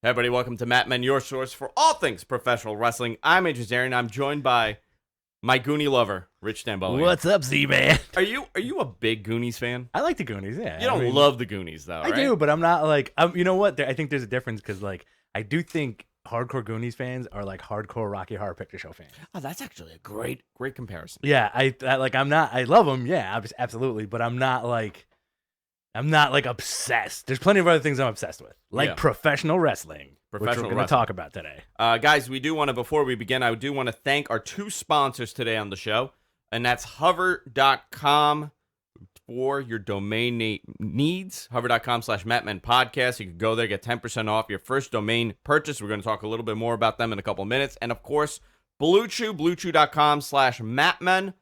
Hey everybody, welcome to Matt Men, your source for all things professional wrestling. I'm Andrew Aaron. I'm joined by my Goonie lover, Rich Stambolian. What's up, Z-Man? Are you a big Goonies fan? I like the Goonies, yeah. You don't love the Goonies, though, right? I do, but I'm not like, you know what? I think there's a difference because, like, I do think hardcore Goonies fans are like hardcore Rocky Horror Picture Show fans. Oh, that's actually a great comparison. Yeah, I love them, yeah, absolutely, but I'm not like obsessed. There's plenty of other things I'm obsessed with, like professional wrestling, which we're going to talk about today. Guys, we do want to, before we begin, I do want to thank our two sponsors today on the show, and that's hover.com for your domain needs. Hover.com/MattMenPodcast. You can go there, get 10% off your first domain purchase. We're going to talk a little bit more about them in a couple of minutes. And, of course, BlueChew, BlueChew.com/MattMen.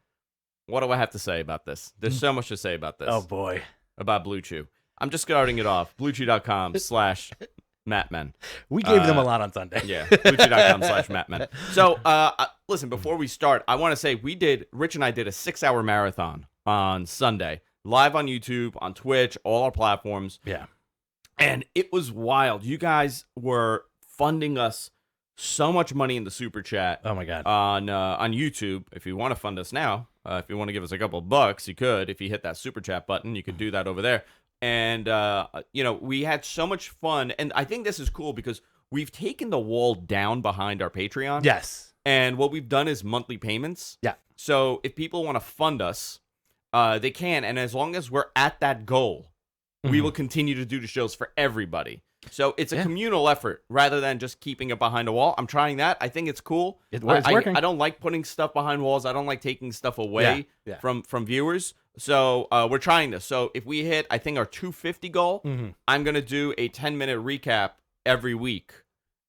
What do I have to say about this? There's so much to say about this. Oh, boy. About Blue Chew. I'm just starting it off. BlueChew.com/MattMen. We gave them a lot on Sunday. Yeah, BlueChew.com/MattMen. So, listen, before we start, I want to say Rich and I did a 6-hour marathon on Sunday, live on YouTube, on Twitch, all our platforms. Yeah. And it was wild. You guys were funding us so much money in the super chat. Oh, my God. On YouTube. If you want to fund us now, if you want to give us a couple of bucks, you could. If you hit that super chat button, you could do that over there. And, we had so much fun. And I think this is cool because we've taken the wall down behind our Patreon. Yes. And what we've done is monthly payments. Yeah. So if people want to fund us, they can. And as long as we're at that goal, we will continue to do the shows for everybody. So it's a communal effort rather than just keeping it behind a wall. I'm trying that. I think it's cool. It's working. I don't like putting stuff behind walls. I don't like taking stuff away from viewers. So we're trying this. So if we hit, I think, our 250 goal, I'm going to do a 10-minute recap every week.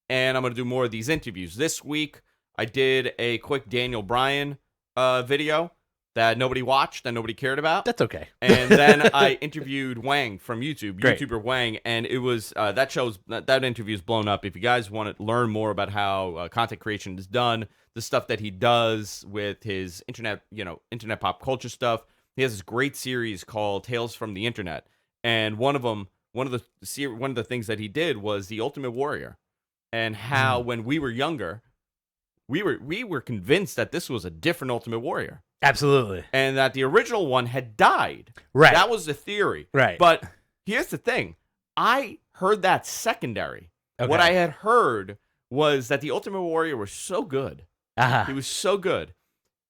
And I'm going to do more of these interviews. This week, I did a quick Daniel Bryan video that nobody watched and nobody cared about. That's okay. And then I interviewed Wang from YouTube, Great. YouTuber Wang, and it was that interview's blown up. If you guys want to learn more about how content creation is done, the stuff that he does with his internet pop culture stuff, he has this great series called Tales from the Internet, and one of the things that he did was the Ultimate Warrior, and how when we were younger, we were convinced that this was a different Ultimate Warrior. Absolutely. And that the original one had died. Right. That was the theory. Right. But here's the thing. I heard that secondary. Okay. What I had heard was that the Ultimate Warrior was so good. He was so good.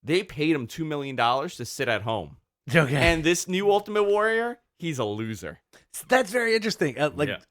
They paid him $2 million to sit at home. Okay. And this new Ultimate Warrior, he's a loser. That's very interesting. I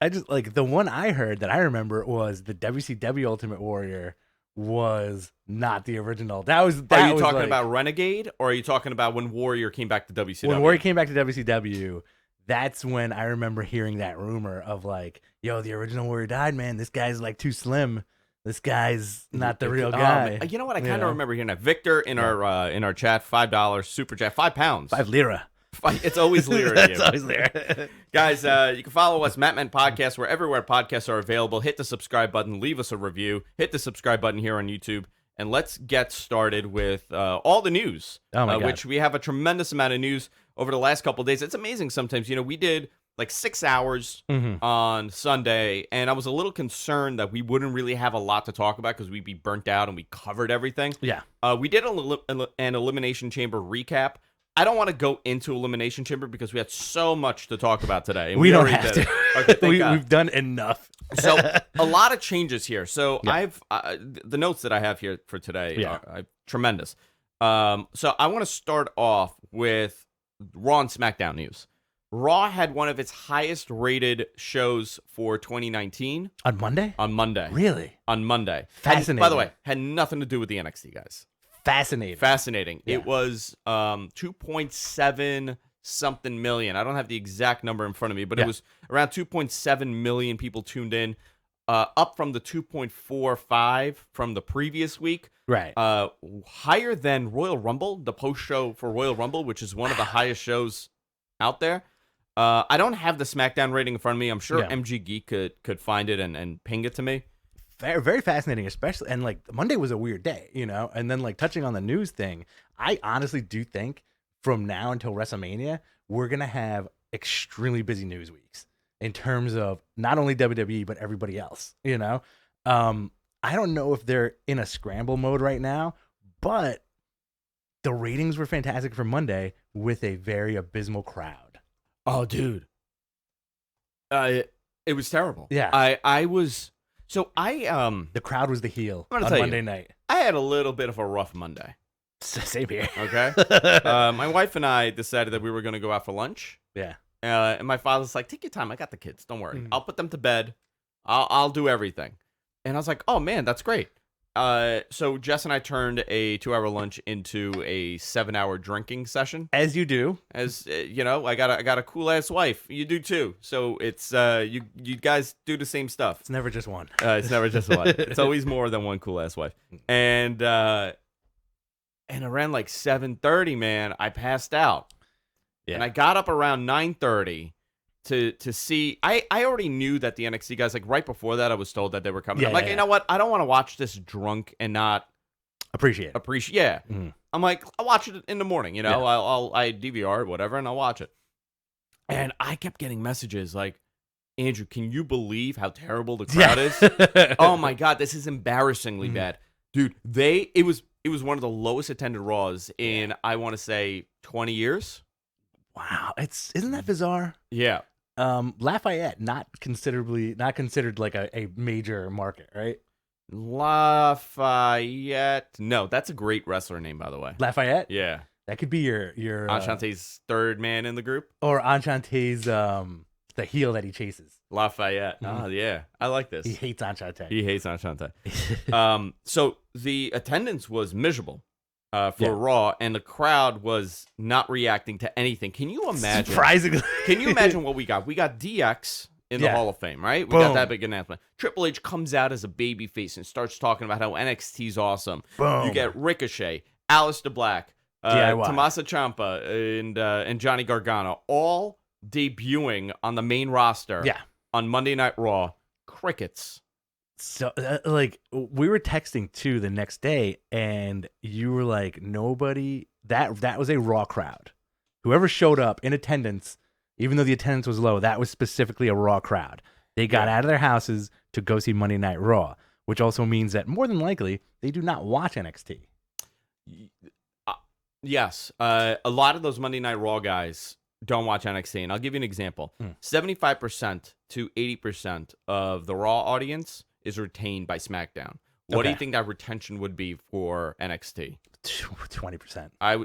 just like the one I heard that I remember was the WCW Ultimate Warrior was not the original. Are you talking about Renegade, or are you talking about when Warrior came back to WCW? When Warrior came back to WCW, that's when I remember hearing that rumor of like, yo, the original Warrior died, man. This guy's like too slim. This guy's not the real guy. You know what? I kind of remember hearing that. Victor in our chat, $5 super chat, 5 pounds. 5 lira. It's always Lira to you. It's always Lira. Guys, you can follow us, Matt Men Podcast, wherever podcasts are available. Hit the subscribe button. Leave us a review. Hit the subscribe button here on YouTube. And let's get started with all the news, which we have a tremendous amount of news over the last couple of days. It's amazing sometimes. We did like 6 hours on Sunday, and I was a little concerned that we wouldn't really have a lot to talk about because we'd be burnt out and we covered everything. Yeah. We did an Elimination Chamber recap. I don't want to go into Elimination Chamber because we had so much to talk about today. And we don't have to. Okay, we've done enough. So a lot of changes here. So I've the notes that I have here for today are tremendous. So I want to start off with Raw and SmackDown news. Raw had one of its highest rated shows for 2019. On Monday? On Monday. Really? On Monday. Fascinating. By the way, had nothing to do with the NXT guys. Fascinating. Yeah. It was 2.7 something million. I don't have the exact number in front of me, but it was around 2.7 million people tuned in, up from the 2.45 from the previous week. Right. Higher than Royal Rumble, the post show for Royal Rumble, which is one of the highest shows out there. I don't have the SmackDown rating in front of me. I'm sure MG Geek could find it and ping it to me. Very, very fascinating, especially, and like Monday was a weird day, and then like touching on the news thing, I honestly do think from now until WrestleMania, we're going to have extremely busy news weeks. in terms of not only WWE but everybody else. You know, I don't know if they're in a scramble mode right now, but the ratings were fantastic for Monday with a very abysmal crowd. Oh, dude. It was terrible. Yeah. I was The crowd was the heel I'm on gonna tell Monday you. night. I had a little bit of a rough Monday. Same here. Okay. My wife and I decided that we were going to go out for lunch. Yeah. And my father's like, take your time. I got the kids. Don't worry. I'll put them to bed. I'll do everything. And I was like, oh, man, that's great. So Jess and I turned a 2-hour lunch into a 7-hour drinking session. As you do. As you know, I got a cool ass wife. You do too. So it's you guys do the same stuff. It's never just one. It's never just one. It's always more than one cool ass wife. And around like 7:30, man, I passed out. Yeah. And I got up around 9:30 to see. I already knew that the NXT guys, like right before that, I was told that they were coming. Yeah, I'm like, yeah, you know what? I don't want to watch this drunk and not appreciate. Yeah. Mhm. I'm like, I'll watch it in the morning. You know, Yeah. I DVR it, whatever, and I'll watch it. And I kept getting messages like, Andrew, can you believe how terrible the crowd is? Oh my God, this is embarrassingly bad, dude. It was one of the lowest attended Raws in I want to say 20 years. Wow, isn't that bizarre? Yeah. Lafayette not considered like a major market, right? Lafayette. No, that's a great wrestler name, by the way. Lafayette. Yeah. That could be your Enchante's third man in the group. or Enchante's the heel that he chases. Lafayette. Oh yeah, I like this. He hates Enchante. He hates Enchante. So the attendance was miserable for Raw, and the crowd was not reacting to anything. Can you imagine? Surprisingly. Can you imagine what we got? We got DX in the Hall of Fame, right? We got that big announcement. Triple H comes out as a babyface and starts talking about how NXT's awesome. Boom. You get Ricochet, Aleister Black, DIY. Tommaso Ciampa, and Johnny Gargano, all debuting on the main roster. Yeah. On Monday Night Raw. Crickets. So, like, we were texting too the next day, and you were like, nobody. That was a Raw crowd. Whoever showed up in attendance, even though the attendance was low, that was specifically a Raw crowd. They got out of their houses to go see Monday Night Raw, which also means that more than likely they do not watch NXT. Yes. A lot of those Monday Night Raw guys don't watch NXT, and I'll give you an example. 75% to 80% of the Raw audience is retained by SmackDown. What do you think that retention would be for NXT? 20%. I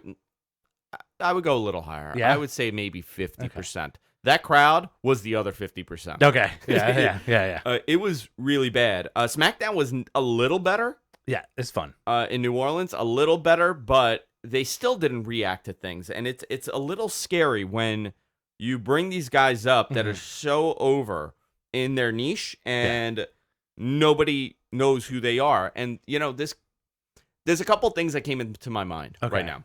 would go a little higher. Yeah? I would say maybe 50%. That crowd was the other 50%. Okay. Yeah. It was really bad. SmackDown was a little better. Yeah, it's fun. In New Orleans, a little better, but they still didn't react to things, and it's a little scary when you bring these guys up that are so over in their niche and nobody knows who they are. And you know, there's a couple things that came into my mind right now.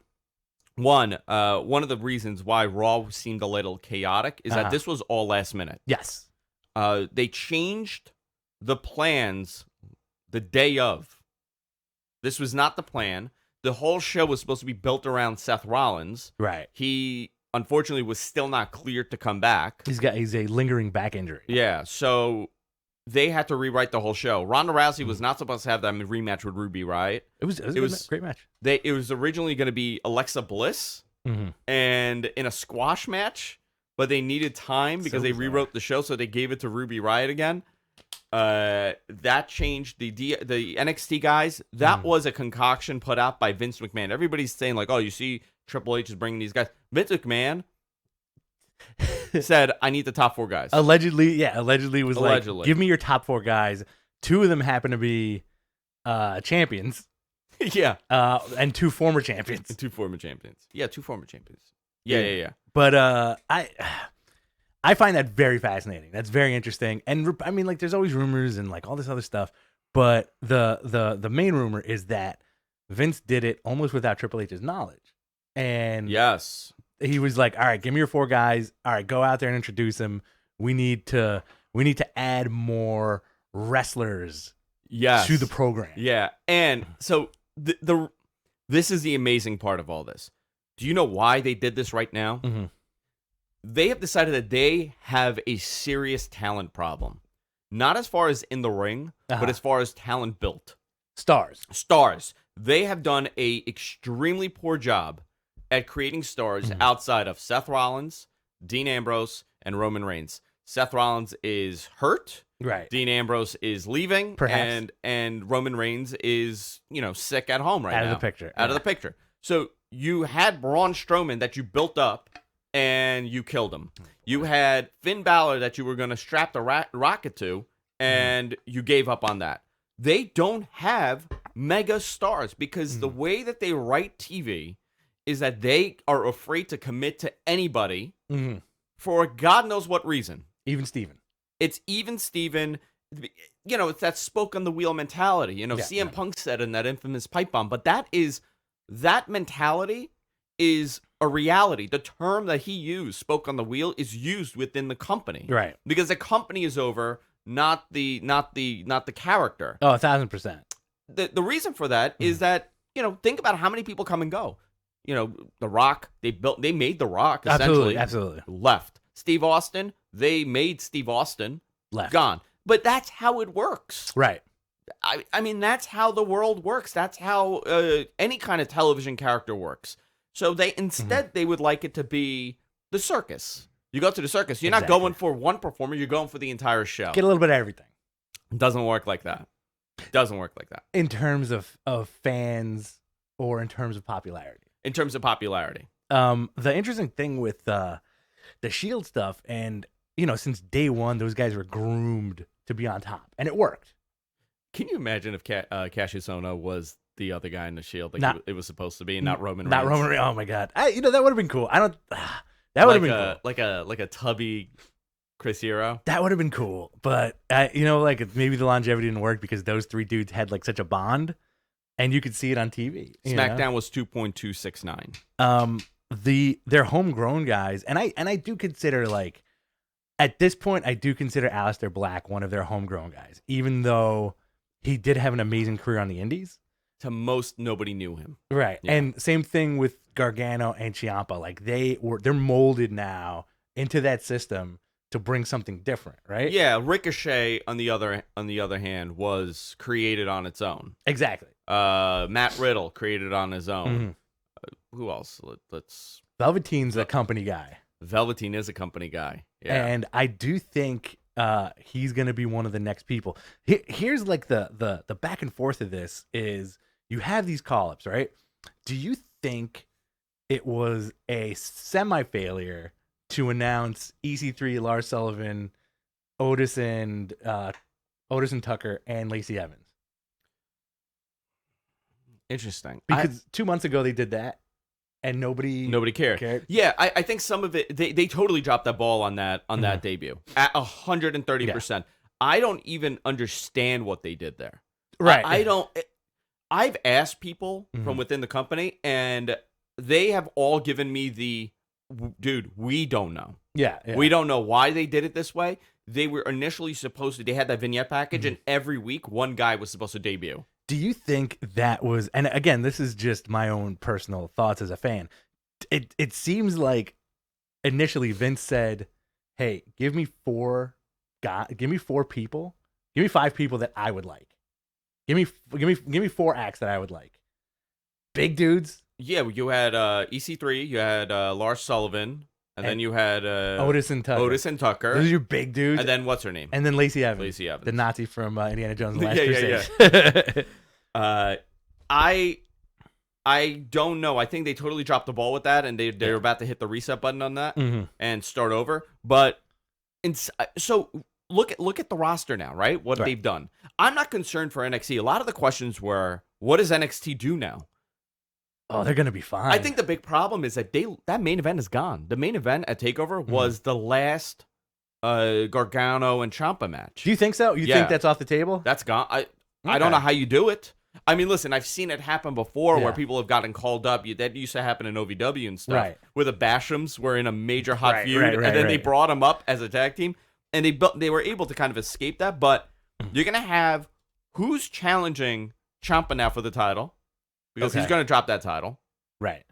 One of the reasons why Raw seemed a little chaotic is that this was all last minute. Yes. They changed the plans the day of. This was not the plan. The whole show was supposed to be built around Seth Rollins. Right. He unfortunately was still not cleared to come back. He's a lingering back injury. Yeah, so they had to rewrite the whole show. Ronda Rousey was not supposed to have that rematch with Ruby Riott. It was a great match. It was originally going to be Alexa Bliss and in a squash match, but they needed time because they rewrote the show, so they gave it to Ruby Riott again. That changed the NXT guys. That was a concoction put out by Vince McMahon. Everybody's saying like, "Oh, you see, Triple H is bringing these guys." Vince McMahon said, "I need the top 4 guys." Allegedly was Allegedly. like, "Give me your top 4 guys." 2 of them happen to be champions. Yeah. And 2 former champions. 2 former champions. Yeah, 2 former champions. Yeah. But I find that very fascinating. That's very interesting. And I mean, like, there's always rumors and like all this other stuff. But the main rumor is that Vince did it almost without Triple H's knowledge. And yes, he was like, "All right, give me your 4 guys. All right, go out there and introduce them. We need to add more wrestlers to the program." Yeah, and so this is the amazing part of all this. Do you know why they did this right now? they have decided that they have a serious talent problem. Not as far as in the ring, but as far as talent built. Stars. They have done a extremely poor job at creating stars outside of Seth Rollins, Dean Ambrose, and Roman Reigns. Seth Rollins is hurt. Right. Dean Ambrose is leaving. Perhaps. And Roman Reigns is, sick at home right now. Out of the picture. Out of the picture. So you had Braun Strowman that you built up and you killed him. You had Finn Balor that you were going to strap the rocket to, and you gave up on that. They don't have mega stars because the way that they write TV is that they are afraid to commit to anybody for God knows what reason. Even Steven. It's even Steven. It's that spoke on the wheel mentality. CM Punk said in that infamous pipe bomb, but that mentality is a reality. The term that he used, spoke on the wheel, is used within the company. Right. Because the company is over, not the character. Oh, 1,000%. The reason for that is that, think about how many people come and go. The Rock, they made The Rock essentially. Absolutely. Left. Steve Austin, they made Steve Austin. Left. Gone. But that's how it works. Right. I mean, that's how the world works. That's how any kind of television character works. So they would like it to be the circus. You go to the circus. You're not going for one performer. You're going for the entire show. Get a little bit of everything. It doesn't work like that. In terms of fans or in terms of popularity. In terms of popularity. The interesting thing with the Shield stuff, and since day one, those guys were groomed to be on top, and it worked. Can you imagine if Cassius Ohno was the other guy in the Shield, it was supposed to be, and not Roman Reigns? Not Roman Reigns. Oh my God! That would have been cool. That would have been cool. Like a tubby Chris Hero. That would have been cool, but maybe the longevity didn't work because those three dudes had such a bond, and you could see it on TV. SmackDown was 2.269. They're homegrown guys, and I do consider at this point I do consider Aleister Black one of their homegrown guys, even though he did have an amazing career on the Indies. To most, nobody knew him. Right, yeah. And same thing with Gargano and Ciampa. They're molded now into that system to bring something different, right? Yeah, Ricochet on the other hand was created on its own. Exactly. Matt Riddle created on his own. Who else? Let's. Velveteen's a company guy. Velveteen is a company guy. Yeah. And I do think he's gonna be one of the next people. Here's the back and forth of this is you have these call-ups, right? Do you think it was a semi-failure to announce EC3, Lars Sullivan, Otis and Tucker, and Lacey Evans? Interesting. Because 2 months ago they did that, and nobody cared. Yeah, I think some of it they totally dropped that ball on that debut at 130%. I don't even understand what they did there. Right. I don't. I've asked people from within the company, and they have all given me dude, we don't know. Yeah. We don't know why they did it this way. They were initially supposed to. They had that vignette package, and every week one guy was supposed to debut. Do you think that was, and again, this is just my own personal thoughts as a fan. It seems like initially Vince said, "Hey, give me 4 people, give me 5 people that I would like. Give me 4 acts that I would like. Big dudes." Yeah, you had EC3, you had Lars Sullivan, and then you had Otis and Tucker. Those are your big dudes. And then what's her name? And then Lacey Evans. Lacey Evans. The Nazi from Indiana Jones and the Last Crusade. Yeah. I don't know. I think they totally dropped the ball with that, and they're about to hit the reset button on that and start over. But so look at the roster now, right? What they've done. I'm not concerned for NXT. A lot of the questions were, what does NXT do now? Oh, they're gonna be fine. I think the big problem is that that main event is gone. The main event at Takeover was the last Gargano and Champa match. Do you think so? You think that's off the table? That's gone. I don't know how you do it. I mean, listen, I've seen it happen before where people have gotten called up. That used to happen in OVW and stuff, right? Where the Bashams were in a major hot feud, and then they brought them up as a tag team, and they were able to kind of escape that. But you're gonna have who's challenging Ciampa now for the title because he's gonna drop that title, right?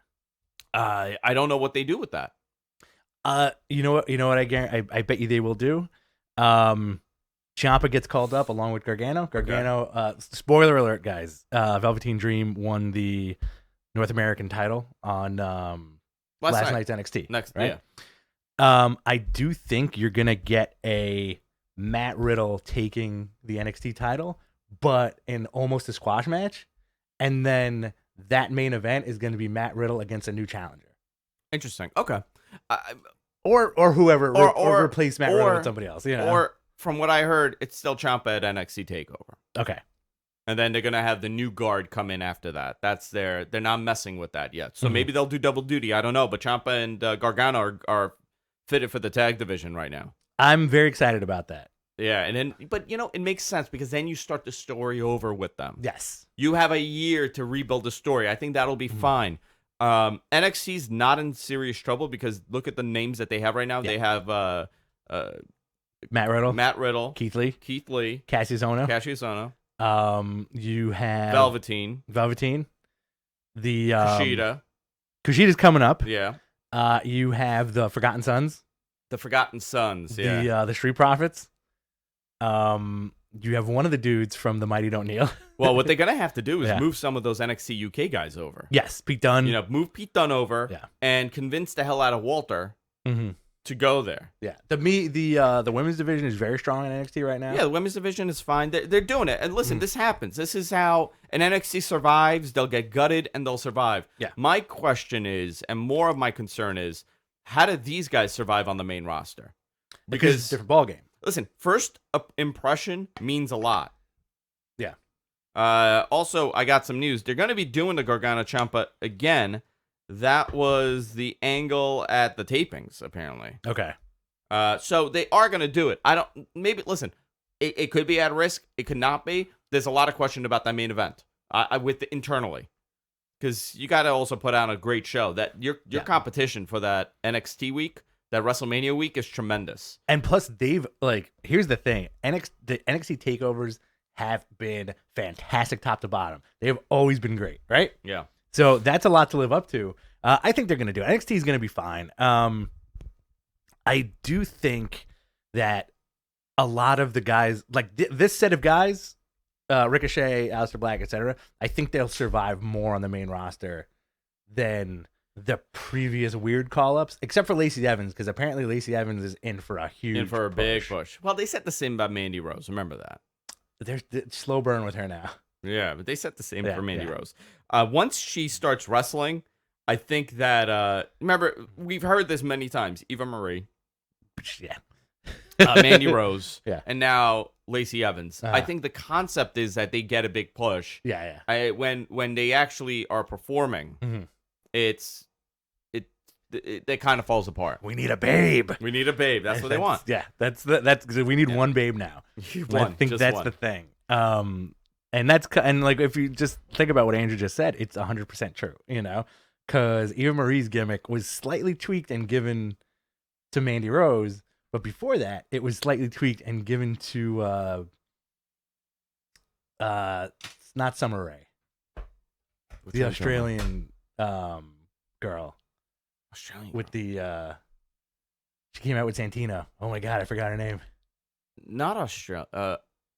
I don't know what they do with that. You know what? You know what? I bet you they will do. Champa gets called up along with Gargano. Gargano. Spoiler alert, guys. Velveteen Dream won the North American title on last night's NXT. Right? Yeah. I do think you're gonna get a Matt Riddle taking the NXT title, but in almost a squash match, and then that main event is going to be Matt Riddle against a new challenger. Interesting. Okay. Or whoever or replace Matt Riddle with somebody else. You know? Or from what I heard, it's still Champa at NXT Takeover. Okay. And then they're gonna have the new guard come in after that. They're not messing with that yet. So maybe they'll do double duty. I don't know. But Champa and Gargano are fitted for the tag division right now. I'm very excited about that. Yeah, and then but it makes sense because then you start the story over with them. Yes. You have a year to rebuild the story. I think that'll be fine. NXT's not in serious trouble because look at the names that they have right now. Yeah. They have Matt Riddle, Keith Lee, Cassius Ohno. You have Velveteen. The Kushida's coming up. Yeah. You have the Forgotten Sons. Yeah. The Street Profits. You have one of the dudes from the Mighty Don't Kneel. Well, what they're gonna have to do is move some of those NXT UK guys over. Yes, Pete Dunne. Move Pete Dunne over, and convince the hell out of Walter to go there. Yeah, the women's division is very strong in NXT right now. Yeah, the women's division is fine. They're doing it. And listen, this happens. This is how an NXT survives. They'll get gutted and they'll survive. Yeah. My question is, and more of my concern is, how do these guys survive on the main roster? Because it's a different ballgame. Listen, first impression means a lot. Yeah. Also, I got some news. They're going to be doing the Gargano Ciampa again. That was the angle at the tapings, apparently. Okay. So they are going to do it. Listen, it could be at risk. It could not be. There's a lot of question about that main event internally. Because you got to also put on a great show. That your competition for that NXT week, that WrestleMania week, is tremendous. And plus, here's the thing: the NXT takeovers have been fantastic, top to bottom. They have always been great, right? Yeah. So that's a lot to live up to. I think they're going to do it. NXT is going to be fine. I do think that a lot of the guys, like this set of guys, Ricochet, Aleister Black, etc., I think they'll survive more on the main roster than the previous weird call-ups, except for Lacey Evans, because apparently Lacey Evans is in for a big push. Well, they said the same about Mandy Rose. Remember that. There's slow burn with her now. Yeah, but they said the same for Mandy Rose. Once she starts wrestling, I think that remember, we've heard this many times. Eva Marie, Mandy Rose, and now Lacey Evans. I think the concept is that they get a big push. When they actually are performing, it kind of falls apart. We need a babe. That's what they want. Yeah, that's we need one babe now. I think that's the thing. And like if you just think about what Andrew just said, it's 100% true. Because Eva Marie's gimmick was slightly tweaked and given to Mandy Rose, but before that, it was slightly tweaked and given to not Summer Rae, the Australian girl. With the she came out with Santino. Oh my god, I forgot her name. Not Australia.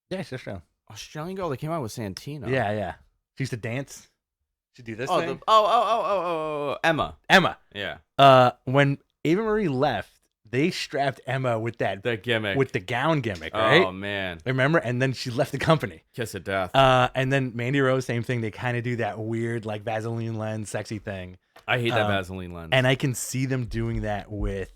Yeah, she's Australian. Australian girl that came out with Santino. Yeah. She used to dance. She'd do this thing. Emma. Yeah. When Eva Marie left, they strapped Emma with the gimmick, with the gown gimmick, right? Oh man, remember? And then she left the company. Kiss of death. And then Mandy Rose, same thing. They kind of do that weird like Vaseline lens, sexy thing. I hate that Vaseline lens. And I can see them doing that with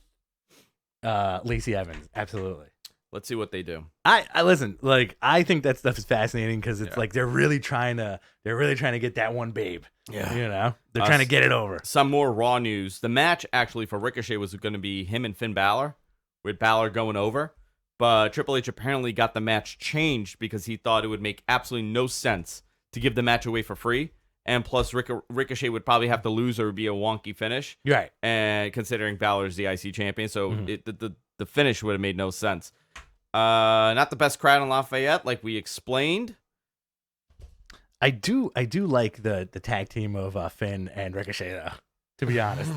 Lacey Evans. Absolutely. Let's see what they do. I listen. Like I think that stuff is fascinating because it's like they're really trying to get that one babe. Yeah, they're trying to get it over. Some more Raw news. The match actually for Ricochet was going to be him and Finn Balor, with Balor going over. But Triple H apparently got the match changed because he thought it would make absolutely no sense to give the match away for free. And plus, Ricochet would probably have to lose or it would be a wonky finish. Right. And considering Balor's the IC champion, so the finish would have made no sense. Not the best crowd in Lafayette, like we explained. I do like the tag team of Finn and Ricochet, though, to be honest.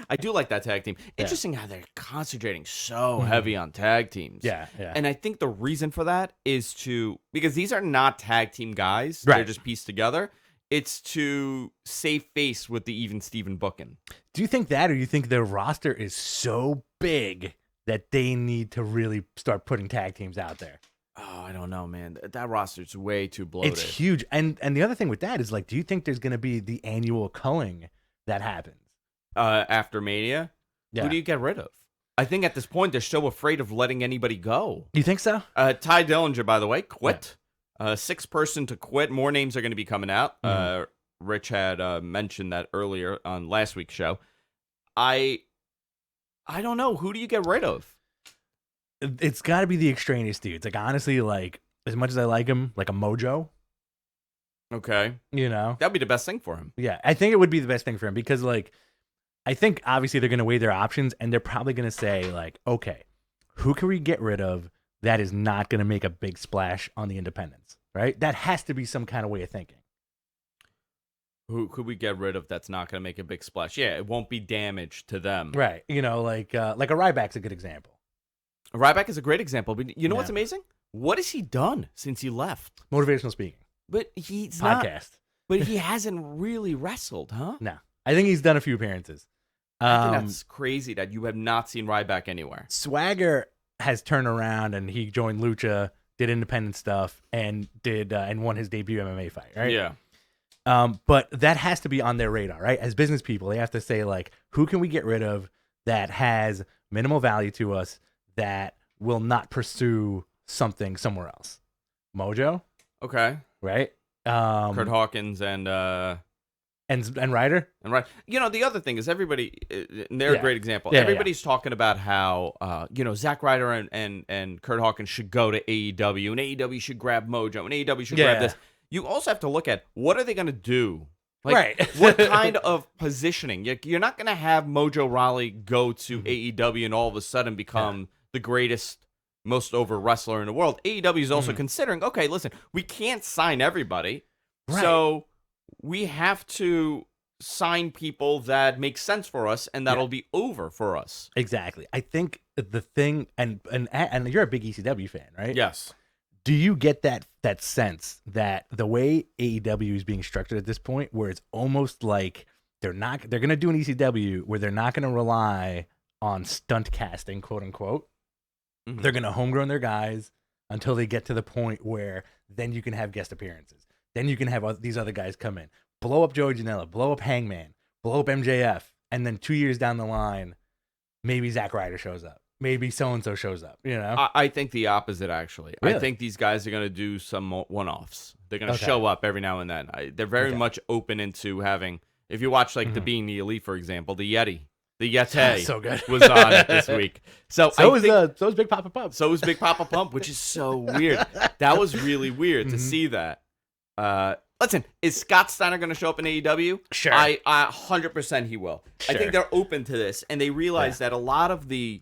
I do like that tag team. Interesting how they're concentrating so heavy on tag teams. Yeah, yeah. And I think the reason for that is because these are not tag team guys. Right. They're just pieced together. It's to save face with the even Steven booking. Do you think that, or do you think their roster is so big that they need to really start putting tag teams out there? Oh, I don't know, man. That roster's way too bloated. It's huge. And the other thing with that is, like, do you think there's going to be the annual culling that happens? After Mania? Yeah. Who do you get rid of? I think at this point, they're so afraid of letting anybody go. You think so? Tye Dillinger, by the way, quit. Sixth person to quit. More names are going to be coming out. Rich had mentioned that earlier on last week's show. I don't know. Who do you get rid of? It's got to be the extraneous dudes. Like, honestly, like, as much as I like him, like a Mojo, Okay. you know? That'd be the best thing for him. Yeah, I think it would be the best thing for him because, like, I think obviously they're going to weigh their options and they're probably going to say, like, okay, who can we get rid of that is not going to make a big splash on the independents, right? That has to be some kind of way of thinking. Who could we get rid of that's not going to make a big splash? Yeah, it won't be damage to them. Right. You know, like a Ryback's a good example. Ryback is a great example, but you know what's Yeah. amazing? What has he done since he left? Motivational speaking. But he's Podcast. But he hasn't really wrestled, huh? No. I think he's done a few appearances. I think that's crazy that you have not seen Ryback anywhere. Swagger has turned around and he joined Lucha, did independent stuff, and and won his debut MMA fight, right? Yeah. But that has to be on their radar, right? As business people, they have to say, like, who can we get rid of that has minimal value to us that will not pursue something somewhere else? Mojo, Okay. right? Kurt Hawkins and Ryder. And right, the other thing is everybody, and they're Yeah. a great example. Yeah, Everybody's talking about how, Zack Ryder and Kurt Hawkins should go to AEW, and AEW should grab Mojo, and AEW should grab this. You also have to look at what are they going to do? Like, Right. What kind of positioning? You're not going to have Mojo Rawley go to AEW and all of a sudden become the greatest, most over wrestler in the world. AEW is also considering, okay, listen, we can't sign everybody. Right. So we have to sign people that make sense for us and that'll be over for us. Exactly. I think the thing, and you're a big ECW fan, right? Yes. Do you get that sense that the way AEW is being structured at this point, where it's almost like they're going to do an ECW where they're not going to rely on stunt casting, quote unquote. Mm-hmm. They're going to homegrown their guys until they get to the point where then you can have guest appearances. Then you can have these other guys come in, blow up Joey Janela, blow up Hangman, blow up MJF, and then 2 years down the line, maybe Zack Ryder shows up. Maybe so-and-so shows up, you know? I think the opposite, actually. Really? I think these guys are going to do some one-offs. They're going to show up every now and then. They're very much open into having, if you watch, like, the Being the Elite, for example, the Yeti So good. was on it this week. So was Big Papa Pump. So was Big Papa Pump, which is so weird. That was really weird to see that. Listen, is Scott Steiner going to show up in AEW? Sure. I 100% he will. Sure. I think they're open to this, and they realize that a lot of the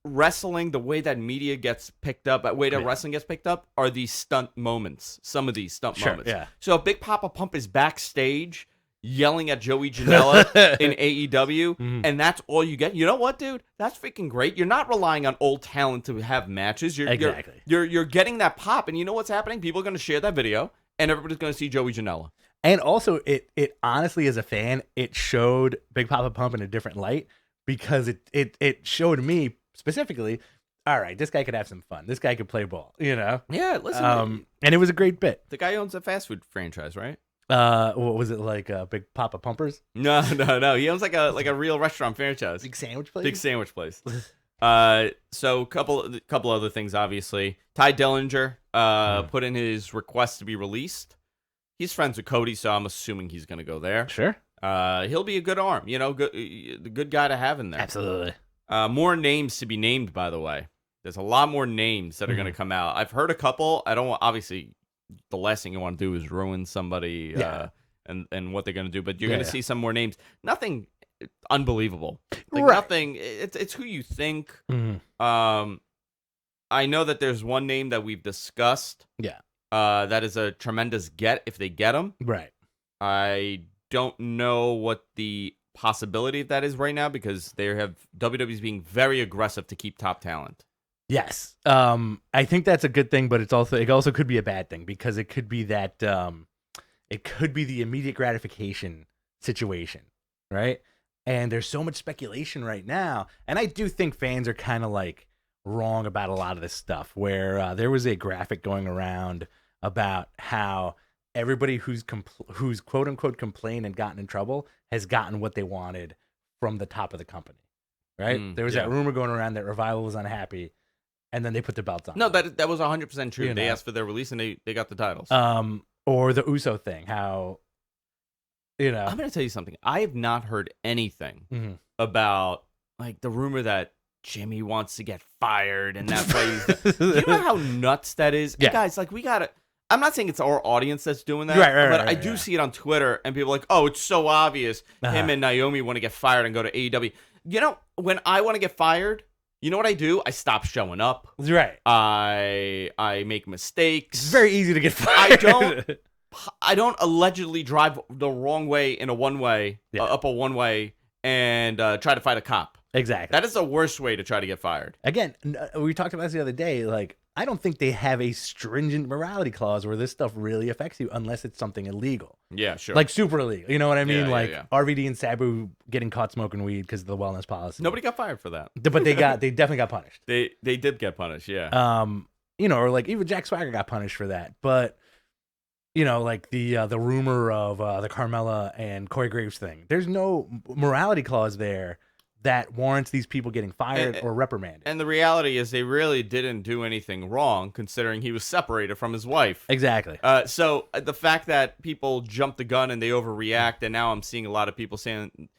wrestling, the way that media gets picked up, the way that wrestling gets picked up, are these stunt moments. Some of these stunt moments. Yeah. So if Big Papa Pump is backstage yelling at Joey Janela in AEW, and that's all you get, you know what, dude? That's freaking great. You're not relying on old talent to have matches. Exactly. You're getting that pop, and you know what's happening? People are going to share that video, and everybody's going to see Joey Janela. And also, it honestly, as a fan, it showed Big Papa Pump in a different light because it showed me specifically, all right, this guy could have some fun. This guy could play ball, you know? Yeah, listen. And it was a great bit. The guy owns a fast food franchise, right? What was it, like Big Papa Pumpers? No. He owns like a real restaurant franchise. Big sandwich place? Big sandwich place. So couple other things, obviously. Tye Dillinger put in his request to be released. He's friends with Cody, so I'm assuming he's going to go there. Sure. He'll be a good arm, the good guy to have in there. Absolutely. More names to be named, by the way. There's a lot more names that are going to come out. I've heard a couple. I don't want, obviously, the last thing you want to do is ruin somebody and what they're going to do, but you're going to see some more names. Nothing unbelievable. Like nothing. It's who you think. I know that there's one name that we've discussed. Yeah. That is a tremendous get if they get him. Right. I don't know what the possibility that is right now because they have WWE's being very aggressive to keep top talent. Yes. I think that's a good thing, but it also could be a bad thing because it could be that it could be the immediate gratification situation, right? And there's so much speculation right now, and I do think fans are kind of like wrong about a lot of this stuff. Where there was a graphic going around about how everybody who's quote unquote complained and gotten in trouble has gotten what they wanted from the top of the company, right? There was that rumor going around that Revival was unhappy. And then they put the belts on. No, that was 100% true. They asked for their release and they got the titles. Or the Uso thing, how, I'm going to tell you something. I have not heard anything about, like, the rumor that Jimmy wants to get fired and that's why he's... Do you know how nuts that is? Yeah. And guys, like, we got to... I'm not saying it's our audience that's doing that, but I do see it on Twitter and people are like, oh, it's so obvious. Him and Naomi want to get fired and go to AEW. You know, when I want to get fired... You know what I do? I stop showing up. Right. I make mistakes. It's very easy to get fired. I don't allegedly drive the wrong way in a one-way, up a one-way, and try to fight a cop. Exactly. That is the worst way to try to get fired. Again, we talked about this the other day. Like, I don't think they have a stringent morality clause where this stuff really affects you unless it's something illegal. Yeah, sure. Like super illegal. You know what I mean? Yeah. RVD and Sabu getting caught smoking weed because of the wellness policy. Nobody got fired for that. But they definitely got punished. They did get punished, yeah. Or like even Jack Swagger got punished for that. But like the rumor of the Carmella and Corey Graves thing. There's no morality clause there that warrants these people getting fired or reprimanded. And the reality is they really didn't do anything wrong considering he was separated from his wife. Exactly. So the fact that people jump the gun and they overreact, and now I'm seeing a lot of people saying,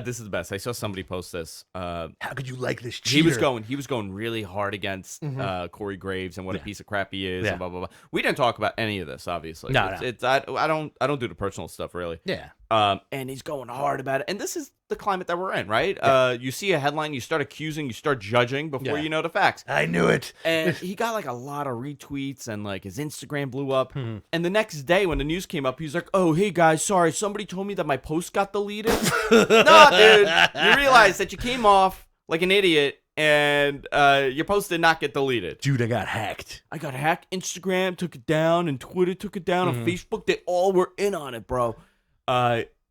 this is the best. I saw somebody post this. How could you like this cheater? He was going really hard against Corey Graves and what a piece of crap he is and blah, blah, blah. We didn't talk about any of this, obviously. No. I don't do the personal stuff, really. Yeah. And he's going hard about it. And this is the climate that we're in, right? You see a headline, you start accusing, you start judging before you know the facts. I knew it. And he got like a lot of retweets and like his Instagram blew up. And the next day when the news came up, he's like, oh, hey guys, sorry, somebody told me that my post got deleted. No, dude, you realize that you came off like an idiot and your post did not get deleted. Dude, I got hacked. I got hacked. Instagram took it down and Twitter took it down and Facebook. They all were in on it, bro.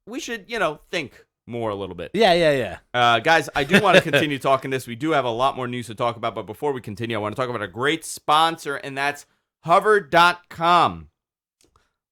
We should, think more a little bit. Yeah. Guys, I do want to continue talking this. We do have a lot more news to talk about, but before we continue, I want to talk about a great sponsor, and that's hover.com.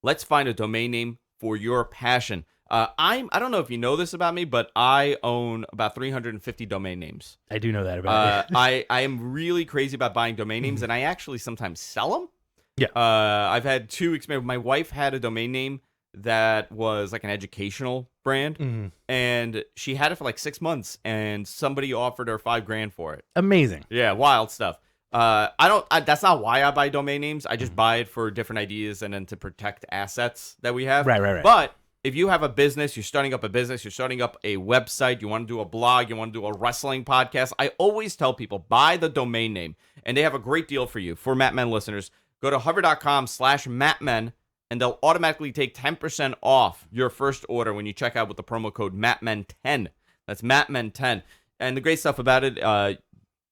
Let's find a domain name for your passion. I don't know if you know this about me, but I own about 350 domain names. I do know that about you. I am really crazy about buying domain names, and I actually sometimes sell them. Yeah. I've had two experiences. My wife had a domain name that was like an educational brand, and she had it for like 6 months, and somebody offered her $5,000 for it. Amazing. Yeah, wild stuff. That's not why I buy domain names. I just buy it for different ideas and then to protect assets that we have. Right. But if you have a business, you're starting up a business, you're starting up a website, you want to do a blog, you want to do a wrestling podcast, I always tell people, buy the domain name. And they have a great deal for you. For Matt Men listeners, go to hover.com/MattMen, and they'll automatically take 10% off your first order when you check out with the promo code MattMen10. That's MattMen10. And the great stuff about it,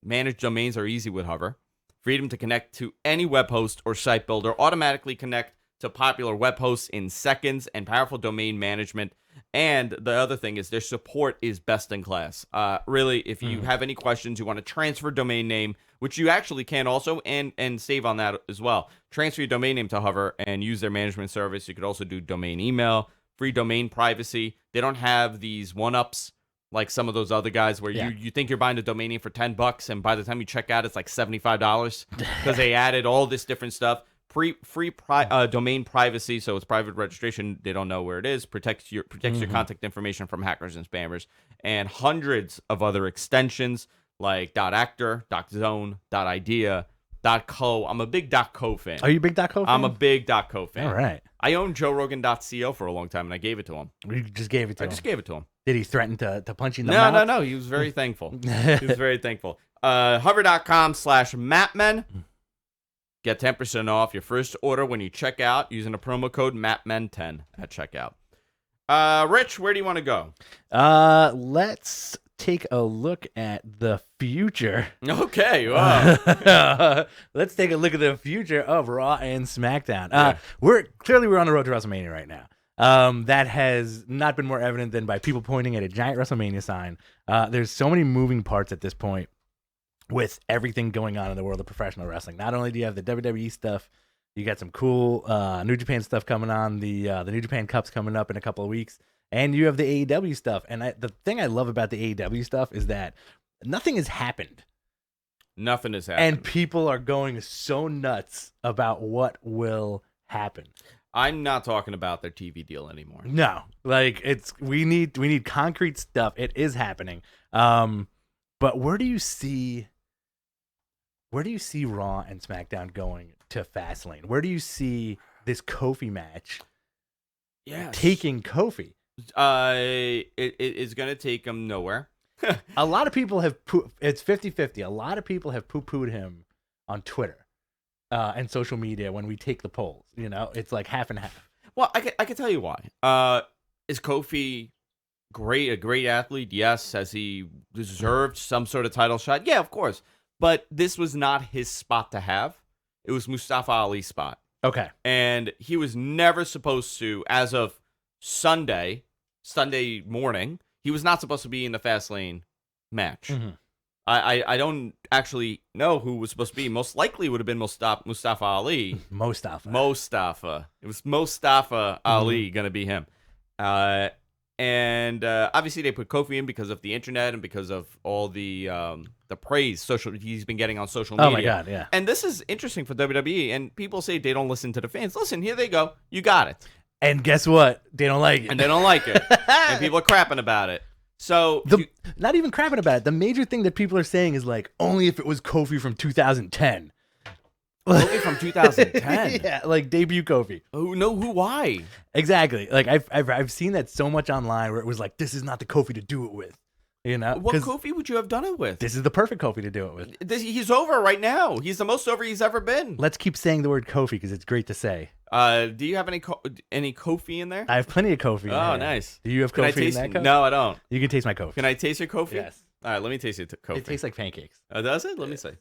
managed domains are easy with Hover. Freedom to connect to any web host or site builder, automatically connect to popular web hosts in seconds, and powerful domain management. And the other thing is their support is best in class. Really, if you have any questions, you want to transfer domain name, which you actually can also, and save on that as well. Transfer your domain name to Hover and use their management service. You could also do domain email, free domain privacy. They don't have these one-ups like some of those other guys where you think you're buying a domain name for $10, and by the time you check out, it's like $75 because they added all this different stuff. Free domain privacy, so it's private registration. They don't know where it is. Protects your contact information from hackers and spammers, and hundreds of other extensions like .actor, .zone, .idea, .co. I'm a big .co fan. Are you a big .co fan? I'm a big .co fan. All right. I owned JoeRogan.co for a long time, and I gave it to him. You just gave it to him? I just gave it to him. Did he threaten to punch you in the mouth? No. He was very thankful. He was very thankful. Hover.com/MattMen. Get 10% off your first order when you check out using the promo code MattMen10 at checkout. Rich, where do you want to go? Let's take a look at the future. Okay. Wow. Let's take a look at the future of Raw and SmackDown. Yeah. We're on the road to WrestleMania right now. That has not been more evident than by people pointing at a giant WrestleMania sign. There's so many moving parts at this point with everything going on in the world of professional wrestling. Not only do you have the WWE stuff, you got some cool New Japan stuff coming on. The New Japan Cup's coming up in a couple of weeks. And you have the AEW stuff. And the thing I love about the AEW stuff is that nothing has happened. Nothing has happened. And people are going so nuts about what will happen. I'm not talking about their TV deal anymore. No, like we need concrete stuff. It is happening. But where do you see Raw and SmackDown going to Fastlane? Where do you see this Kofi match taking Kofi? It is going to take him nowhere. A lot of people have it's 50-50. A lot of people have poo-pooed him on Twitter and social media when we take the polls. You know, it's like half and half. Well, I can tell you why. Is Kofi a great athlete? Yes. Has he deserved some sort of title shot? Yeah, of course. But this was not his spot to have. It was Mustafa Ali's spot. Okay. And he was never supposed to, as of Sunday morning, he was not supposed to be in the Fastlane match. Mm-hmm. I don't actually know who was supposed to be. Most likely would have been Mustafa Ali. Mustafa. It was Mustafa Ali going to be him. And obviously they put Kofi in because of the internet and because of all the praise he's been getting on social media. Oh my God, yeah. And this is interesting for WWE. And people say they don't listen to the fans. Listen, here they go. You got it. And guess what? They don't like it. And they don't like it. And people are crapping about it. So not even crapping about it. The major thing that people are saying is like, only if it was Kofi from 2010. Kofi from 2010. Yeah, like debut Kofi. Why? Exactly. Like I've seen that so much online where it was like, this is not the Kofi to do it with. You know, what Kofi would you have done it with? This is the perfect Kofi to do it with. He's over right now. He's the most over he's ever been. Let's keep saying the word Kofi because it's great to say. Do you have any Kofi in there? I have plenty of Kofi. Oh, nice. Do you have Kofi in that Kofi? No, I don't. You can taste my Kofi. Can I taste your Kofi? Yes. All right, let me taste your Kofi. It tastes like pancakes. Does it? Let me see.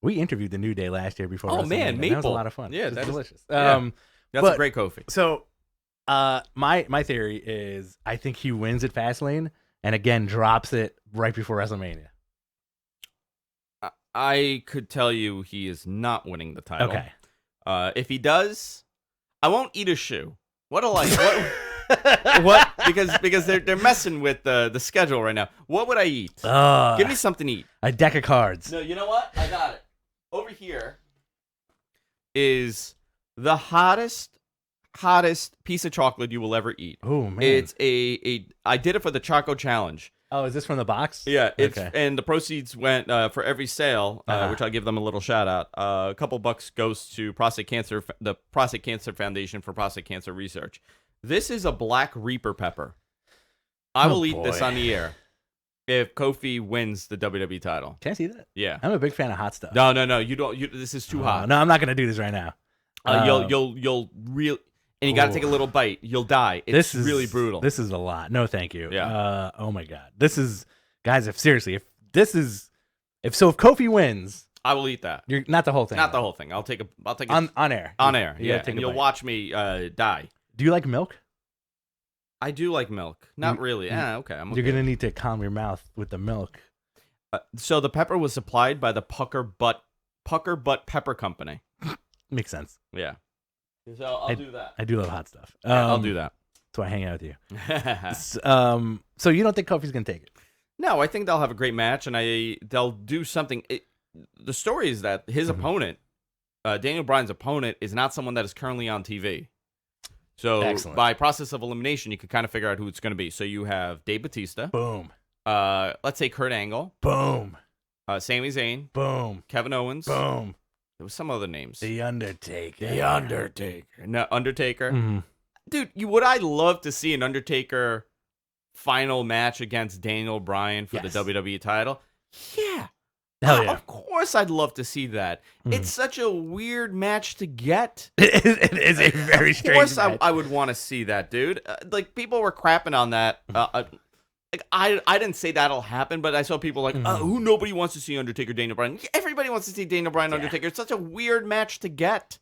We interviewed the New Day last year before. Oh man, Maple. That was a lot of fun. Yeah, that's delicious. Yeah. That's a great Kofi. So, my theory is I think he wins at Fastlane and again drops it right before WrestleMania. I could tell you he is not winning the title. Okay. If he does, I won't eat a shoe. What'll I? What? Because they're messing with the schedule right now. What would I eat? Give me something to eat. A deck of cards. No, you know what? I got it. Over here is the hottest piece of chocolate you will ever eat. Oh man! It's I did it for the Choco Challenge. Oh, is this from the box? Yeah, okay. And the proceeds went for every sale, which I'll give them a little shout out. A couple bucks goes to the Prostate Cancer Foundation for prostate cancer research. This is a Black Reaper pepper. I will eat this on the air if Kofi wins the WWE title. Can I see that? Yeah, I'm a big fan of hot stuff. No, you don't. This is too hot. No, I'm not gonna do this right now. You'll really. And you got to take a little bite. You'll die. It's really brutal. This is a lot. No, thank you. Yeah. Oh my God. This is, guys. If Kofi wins, I will eat that. You're not the whole thing. Not the whole thing. I'll take it on air. On air. Yeah. And you'll watch me die. Do you like milk? I do like milk. Not really. Okay. You're gonna need to calm your mouth with the milk. So the pepper was supplied by the Pucker Butt Pepper Company. Makes sense. Yeah. So I'll do that. I do love hot stuff. I'll do that. That's why I hang out with you. So you don't think Kofi's gonna take it? No, I think they'll have a great match, and they'll do something. The story is that his opponent, Daniel Bryan's opponent, is not someone that is currently on TV. So excellent. By process of elimination, you can kind of figure out who it's going to be. So you have Dave Bautista. Boom. Let's say Kurt Angle. Boom. Sami Zayn. Boom. Kevin Owens. Boom. There was some other names. The Undertaker. No, Undertaker. Mm-hmm. Dude, would I love to see an Undertaker final match against Daniel Bryan for the WWE title? Yeah. Hell yeah. Of course, I'd love to see that. It's such a weird match to get. It is a very strange Of course, match. I would want to see that, dude. Like, people were crapping on that. Like, I didn't say that'll happen, but I saw people like, who nobody wants to see Undertaker, Daniel Bryan. Everybody wants to see Daniel Bryan, Undertaker. It's such a weird match to get.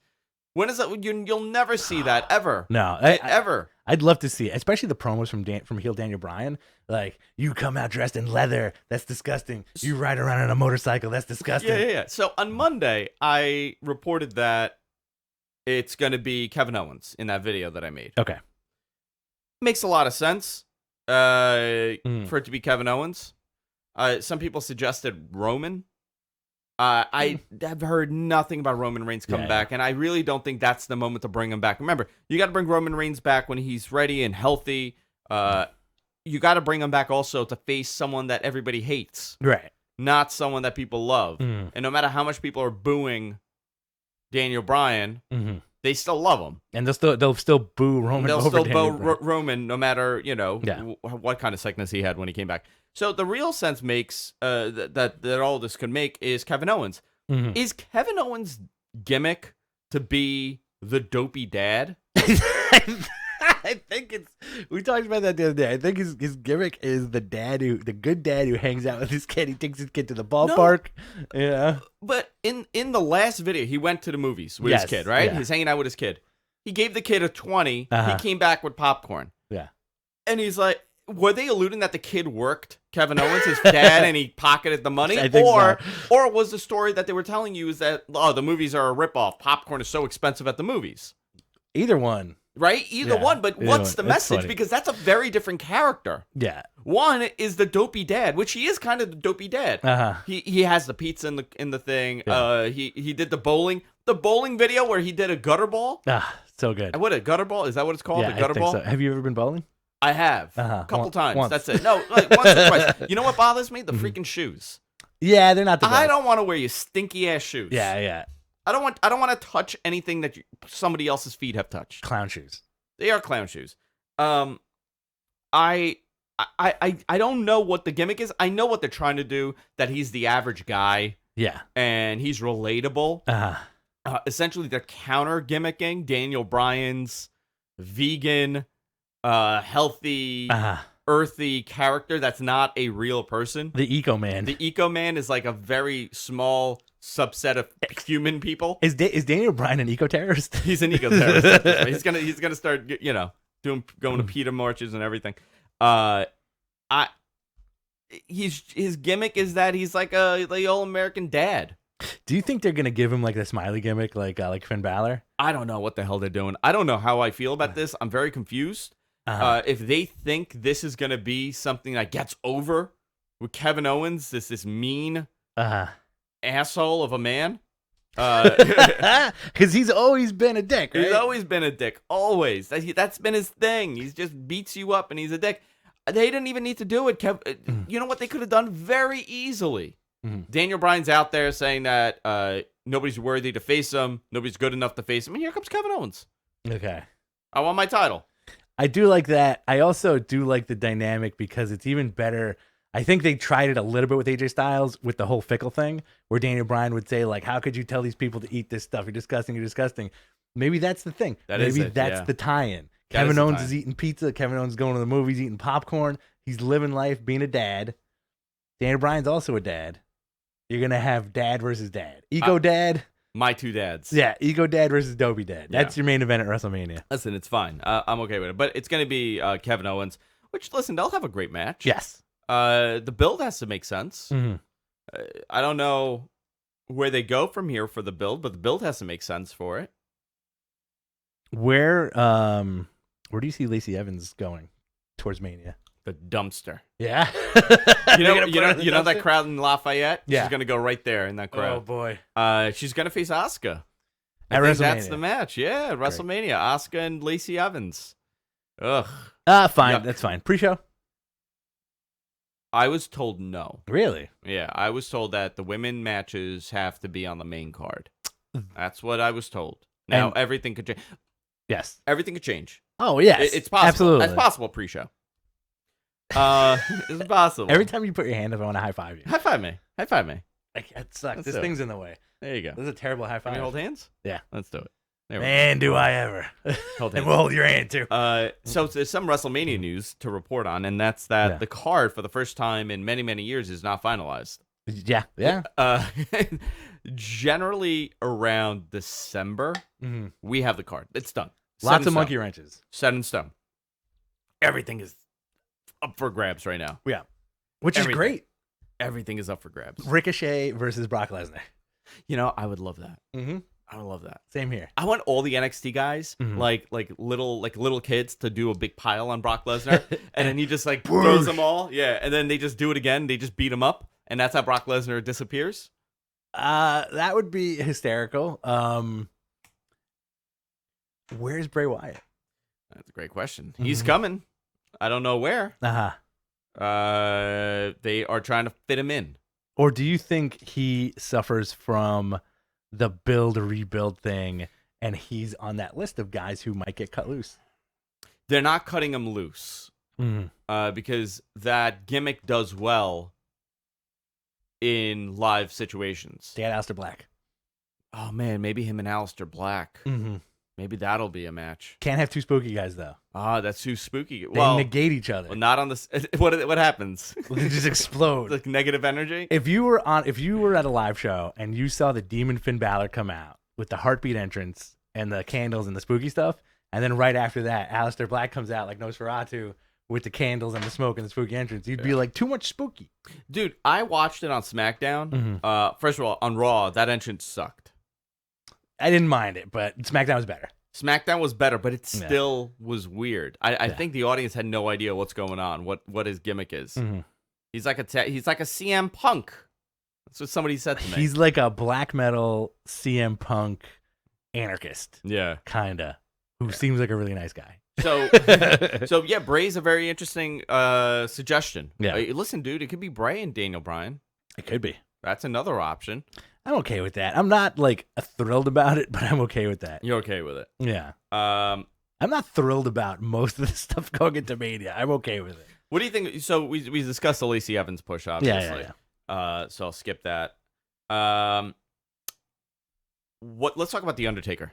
When is that? You'll never see that ever. No, ever. I'd love to see it, especially the promos from heel Daniel Bryan. Like, you come out dressed in leather, that's disgusting. You ride around on a motorcycle, that's disgusting. Yeah. So on Monday, I reported that it's going to be Kevin Owens in that video that I made. Okay. Makes a lot of sense for it to be Kevin Owens. Some people suggested Roman. I have heard nothing about Roman Reigns coming back, and I really don't think that's the moment to bring him back. Remember, you got to bring Roman Reigns back when he's ready and healthy. You got to bring him back also to face someone that everybody hates, Right. not someone that people love. And no matter how much people are booing Daniel Bryan, they still love him, and they'll still boo Roman. They'll over still Daniel boo Bryan. Roman, no matter what kind of sickness he had when he came back. So the real sense makes that all this could make is Kevin Owens. Is Kevin Owens' gimmick to be the dopey dad? I think we talked about that the other day. I think his gimmick is the good dad who hangs out with his kid. He takes his kid to the ballpark. No, yeah. But in the last video, he went to the movies with his kid, right? Yeah. He's hanging out with his kid. He gave the kid a 20. He came back with popcorn. Yeah. And he's like, were they alluding that the kid worked Kevin Owens, his dad, and he pocketed the money? I think so. Or was the story that they were telling you is that, the movies are a ripoff. Popcorn is so expensive at the movies. Either one. Right? Either one. But what's the message? Funny. Because that's a very different character. Yeah. One is the dopey dad, which he is kind of the dopey dad. He has the pizza in the thing. Yeah. He did the bowling video where he did a gutter ball. So good. What, a gutter ball? Is that what it's called? Yeah, a gutter ball? So. Have you ever been bowling? I have. A couple times. Once. That's it. No, like once or twice. You know what bothers me? The freaking shoes. Yeah, they're not the best. I don't want to wear your stinky ass shoes. Yeah. I don't want to touch anything that somebody else's feet have touched. Clown shoes. They are clown shoes. I don't know what the gimmick is. I know what they're trying to do, that he's the average guy. Yeah. And he's relatable. Essentially, they're counter gimmicking Daniel Bryan's vegan, healthy, earthy character that's not a real person. The Eco Man. The Eco Man is like a very small subset of human people. Is Daniel Bryan an eco-terrorist? He's an eco-terrorist. he's gonna start, going to PETA marches and everything. His gimmick is that he's like the old American dad. Do you think they're gonna give him like the smiley gimmick, like Finn Balor? I don't know what the hell they're doing. I don't know how I feel about this. I'm very confused. If they think this is gonna be something that gets over with Kevin Owens, this mean asshole of a man, because he's always been a dick. Right? He's always been a dick. Always. That's been his thing. He just beats you up, and he's a dick. They didn't even need to do it, Kev. You know what they could have done very easily? Daniel Bryan's out there saying that nobody's worthy to face him, nobody's good enough to face him, and here comes Kevin Owens. Okay. I want my title. I do like that. I also do like the dynamic because it's even better. I think they tried it a little bit with AJ Styles with the whole Fickle thing, where Daniel Bryan would say, like, how could you tell these people to eat this stuff? You're disgusting. Maybe that's the thing. Maybe that's the tie-in. Kevin Owens is eating pizza. Kevin Owens is going to the movies, eating popcorn. He's living life, being a dad. Daniel Bryan's also a dad. You're going to have dad versus dad. Eco dad. My two dads. Yeah, Eco dad versus Dopey dad. That's your main event at WrestleMania. Listen, it's fine. I'm okay with it. But it's going to be Kevin Owens, which, listen, they'll have a great match. Yes. The build has to make sense. I don't know where they go from here for the build, but the build has to make sense for it. Where do you see Lacey Evans going towards Mania? The dumpster. Yeah. you know that crowd in Lafayette? Yeah. She's going to go right there in that crowd. Oh, boy. She's going to face Asuka. At WrestleMania. That's the match. Yeah, WrestleMania. Asuka and Lacey Evans. Ugh. Fine. Yuck. That's fine. Pre-show? I was told no. Really? Yeah, I was told that the women matches have to be on the main card. That's what I was told. Now, everything could change. Yes. Everything could change. Oh, yes. It's possible. Absolutely. It's possible pre-show. It's possible. Every time you put your hand up, I want to high-five you. High-five me. It sucks. Let's This do it. thing's in the way. There you go. This is a terrible high Can five. we hold hands? Yeah. Let's do it. There we Man, do I ever. Hold And hands. we'll hold your hand too. So there's some WrestleMania news to report on, and that's that Yeah. the card for the first time in many, many years is not finalized. Yeah. Generally around December, Mm-hmm. we have the card. It's done. Set Lots in of stone. monkey wrenches. Set in stone. Everything is up for grabs right now. Yeah. Which Everything. is great. Everything is up for grabs. Ricochet versus Brock Lesnar. You know, I would love that. Mm-hmm. I would love that. Same here. I want all the NXT guys, Mhm. like little kids, to do a big pile on Brock Lesnar, and then he just like throws them all. Yeah, and then they just do it again. They just beat him up, and that's how Brock Lesnar disappears. That would be hysterical. Where's Bray Wyatt? That's a great question. He's coming. I don't know where. Uh-huh. They are trying to fit him in. Or do you think he suffers from the build rebuild thing and he's on that list of guys who might get cut loose? They're not cutting him loose because that gimmick does well in live situations. They had Aleister Black. Oh man, maybe him and Aleister Black. Mm-hmm. Maybe that'll be a match. Can't have two spooky guys though. Ah, that's too spooky. They Well, negate each other. well, not on this. What happens? They just explode. Like negative energy. If you were at a live show and you saw the Demon Finn Balor come out with the heartbeat entrance and the candles and the spooky stuff, and then right after that, Aleister Black comes out like Nosferatu with the candles and the smoke and the spooky entrance, you'd be like, too much spooky. Dude, I watched it on SmackDown. First of all, on Raw, that entrance sucked. I didn't mind it, but SmackDown was better. SmackDown was better, but it still was weird. I think the audience had no idea what's going on, what his gimmick is. He's like a CM Punk. That's what somebody said to me. He's like a black metal CM Punk anarchist, yeah. kinda, who seems like a really nice guy. So yeah, Bray's a very interesting suggestion. Yeah. Listen, dude, it could be Bray and Daniel Bryan. It could be. That's another option. I'm okay with that. I'm not like thrilled about it, but I'm okay with that. You're okay with it. Yeah. Um, I'm not thrilled about most of the stuff going into Mania. I'm okay with it. what do you think? So we discussed the Lacey Evans push, obviously. Yeah. So I'll skip that. Let's talk about the Undertaker.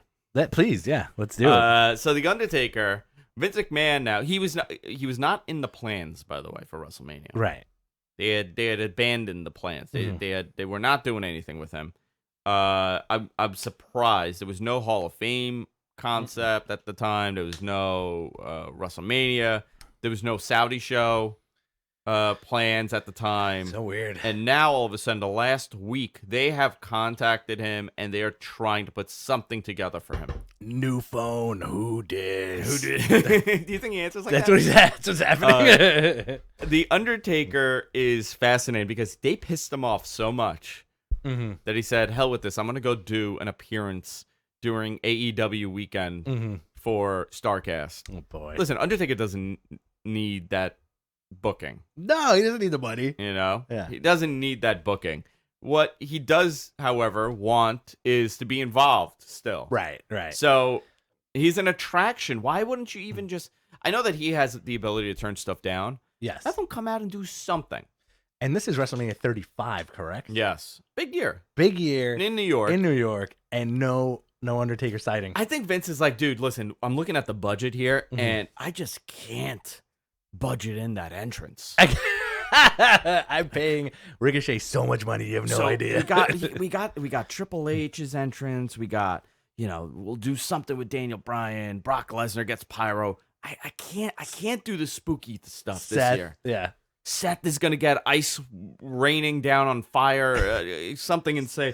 Please, yeah, let's do it. So the Undertaker, Vince McMahon. Now he was not in the plans, by the way, for WrestleMania. Right. They had abandoned the plans. They were not doing anything with him. I'm surprised there was no Hall of Fame concept at the time. There was no WrestleMania. There was no Saudi show plans at the time. So weird. And now all of a sudden, the last week, they have contacted him and they are trying to put something together for him. New phone. Who did? Do you think he answers like That's that? that's what's happening. The Undertaker is fascinating because they pissed him off so much that he said, hell with this. I'm going to go do an appearance during AEW weekend for StarCast. Oh, boy. Listen, Undertaker doesn't need that booking. No, he doesn't need the money. You know? Yeah. He doesn't need that booking. What he does, however, want is to be involved still. Right. So he's an attraction. Why wouldn't you even just... I know that he has the ability to turn stuff down. Yes. Have him come out and do something. And this is WrestleMania 35, correct? Yes. Big year. Big year. In New York. In New York, and no Undertaker sighting. I think Vince is like, dude, listen, I'm looking at the budget here, and I just can't budget in that entrance. I'm paying Ricochet so much money, you have no idea. We got Triple H's entrance. We got, we'll do something with Daniel Bryan. Brock Lesnar gets pyro. I can't do the spooky stuff this year. Yeah. Seth is gonna get ice raining down on fire, something insane.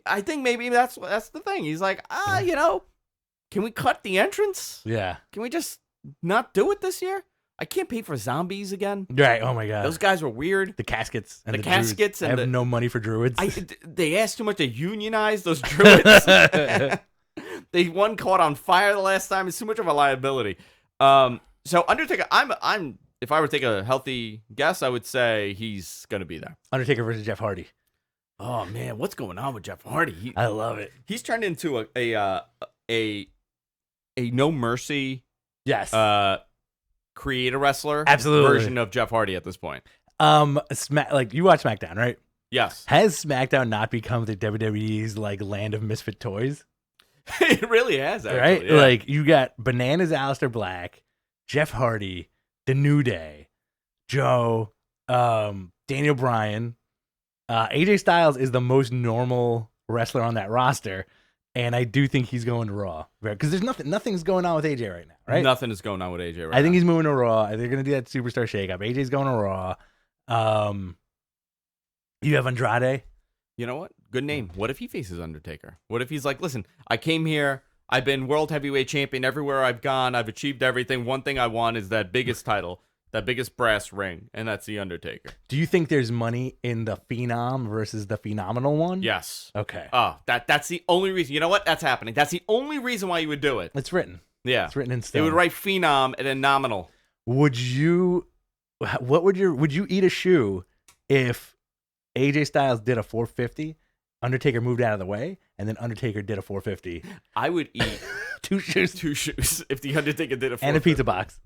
I think maybe that's the thing. He's like, can we cut the entrance? Yeah. Can we just not do it this year? I can't pay for zombies again. Right. Oh my God. Those guys were weird. The caskets. And the caskets druids. I have no money for druids. They asked too much to unionize those druids. They one caught on fire the last time. It's too much of a liability. So Undertaker, I'm if I were to take a healthy guess, I would say he's gonna be there. Undertaker versus Jeff Hardy. Oh man, what's going on with Jeff Hardy? I love it. He's turned into a No Mercy creator wrestler Absolutely. version of Jeff Hardy at this point. Like you watch SmackDown, right? Yes. Has SmackDown not become the WWE's like land of misfit toys? It really has, actually. Right? Yeah. Like you got Bananas Aleister Black, Jeff Hardy, The New Day, Joe, Daniel Bryan. AJ Styles is the most normal wrestler on that roster, and I do think he's going to Raw because there's nothing's going on with AJ right now, right? Nothing is going on with AJ right now. I think he's moving to Raw. They're going to do that superstar shakeup. AJ's going to Raw. You have Andrade. You know what? Good name. What if he faces Undertaker? What if he's like, listen, I came here. I've been world heavyweight champion everywhere I've gone. I've achieved everything. One thing I want is that biggest title, that biggest brass ring, and that's the Undertaker. Do you think there's money in the Phenom versus the Phenomenal one? Yes. Okay. Oh, that's the only reason. You know what? That's happening. That's the only reason why you would do it. It's written. Yeah. It's written in They stone. would write Phenom and then nominal. Would you eat a shoe if AJ Styles did a 450, Undertaker moved out of the way, and then Undertaker did a 450? I would eat Two shoes two shoes if the Undertaker did a 450. and a pizza box.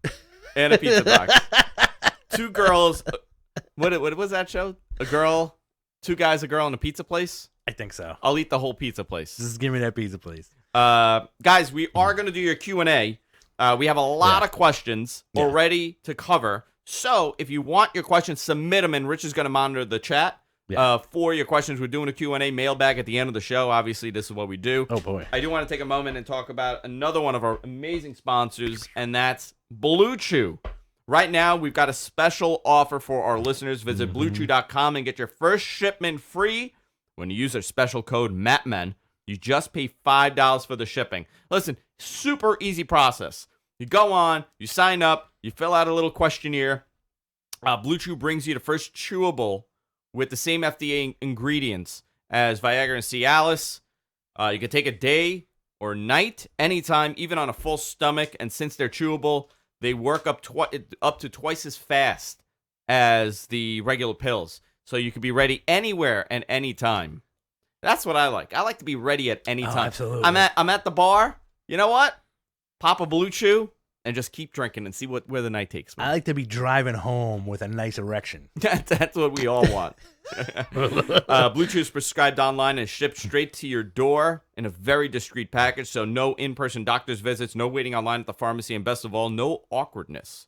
And a pizza box. Two girls. What was that show? A girl, two guys, a girl, and a pizza place? I think so. I'll eat the whole pizza place. Just give me that pizza, please. Guys, we are going to do your Q&A. We have a lot of questions already to cover. So if you want your questions, submit them, and Rich is going to monitor the chat for your questions. We're doing a Q&A mailbag at the end of the show. Obviously, this is what we do. Oh, boy. I do want to take a moment and talk about another one of our amazing sponsors, and that's Blue Chew. Right now, we've got a special offer for our listeners. Visit BlueChew.com and get your first shipment free when you use our special code MATMEN. You just pay $5 for the shipping. Listen, super easy process. You go on, you sign up, you fill out a little questionnaire. Blue Chew brings you the first chewable with the same FDA ingredients as Viagra and Cialis. You can take a day or night, anytime, even on a full stomach. And since they're chewable, they work up to twice as fast as the regular pills. So you can be ready anywhere and anytime. That's what I like. I like to be ready at any time. Absolutely. I'm at the bar. You know what? Pop a Blue Chew and just keep drinking and see where the night takes me. I like to be driving home with a nice erection. That's what we all want. Blue Chew is prescribed online and shipped straight to your door in a very discreet package, so no in-person doctor's visits, no waiting online at the pharmacy, and best of all, no awkwardness.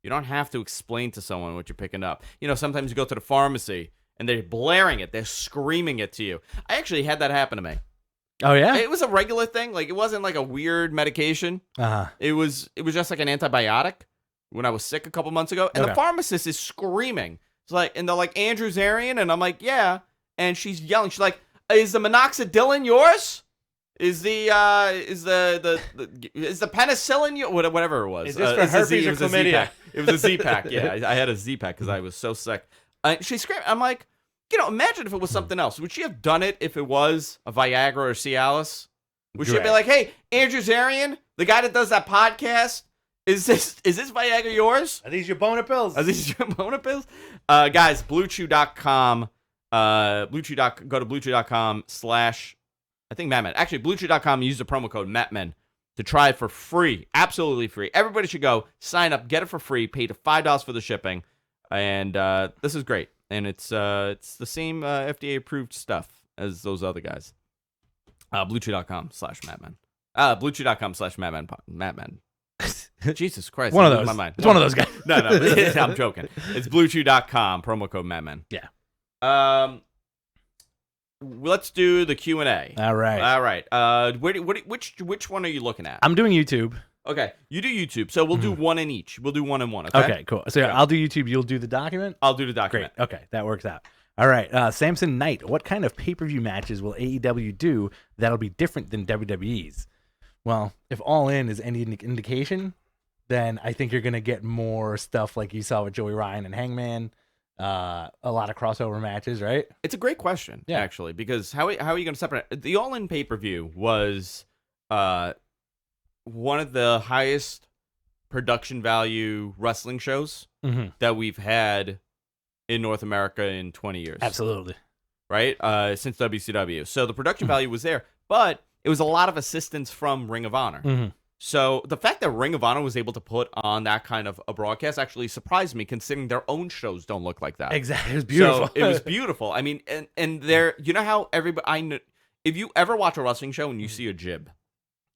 You don't have to explain to someone what you're picking up. You know, sometimes you go to the pharmacy and they're blaring it, they're screaming it to you. I actually had that happen to me. Oh, yeah? It was a regular thing. Like, it wasn't like a weird medication. Uh-huh. It was just like an antibiotic when I was sick a couple months ago. And the pharmacist is screaming. It's like, and they're like, Andrew Zarian? And I'm like, yeah. And she's yelling. She's like, is the minoxidil yours? Is the penicillin whatever it was? Is this for herpes or chlamydia? It was a Z-Pack. Yeah, I had a Z-Pack because I was so sick. She screamed. I'm like, you know, imagine if it was something else. Would she have done it if it was a Viagra or Cialis? Would she be like, hey, Andrew Zarian, the guy that does that podcast, is this Viagra yours? Are these your boner pills? Are these your boner pills? Guys, BlueChew.com. Go to BlueChew.com / I think Matmen. Actually, BlueChew.com, use the promo code MATMEN to try it for free. Absolutely free. Everybody should go, sign up, get it for free, pay the $5 for the shipping. And this is great. And it's the same FDA-approved stuff as those other guys. BlueChew.com / Madman. BlueChew.com / Madman. Jesus Christ. One of those. My mind. It's one of those guys. No, I'm joking. It's BlueChew.com, promo code Madman. Yeah. Let's do the Q&A. All right. Which one are you looking at? I'm doing YouTube. Okay, you do YouTube, so we'll do one in each. We'll do one and one, okay? Okay, cool. So I'll do YouTube, you'll do the document? I'll do the document. Great. Okay, that works out. All right, Samson Knight, what kind of pay-per-view matches will AEW do that'll be different than WWE's? Well, if All In is any indication, then I think you're going to get more stuff like you saw with Joey Ryan and Hangman, a lot of crossover matches, right? It's a great question, actually, because how are you going to separate? The All In pay-per-view was one of the highest production value wrestling shows that we've had in North America in 20 years. Absolutely. Right? Since WCW. So the production value was there, but it was a lot of assistance from Ring of Honor. So the fact that Ring of Honor was able to put on that kind of a broadcast actually surprised me, considering their own shows don't look like that. Exactly. It was beautiful. So it was beautiful. I mean, and there, you know how everybody, if you ever watch a wrestling show and you see a jib,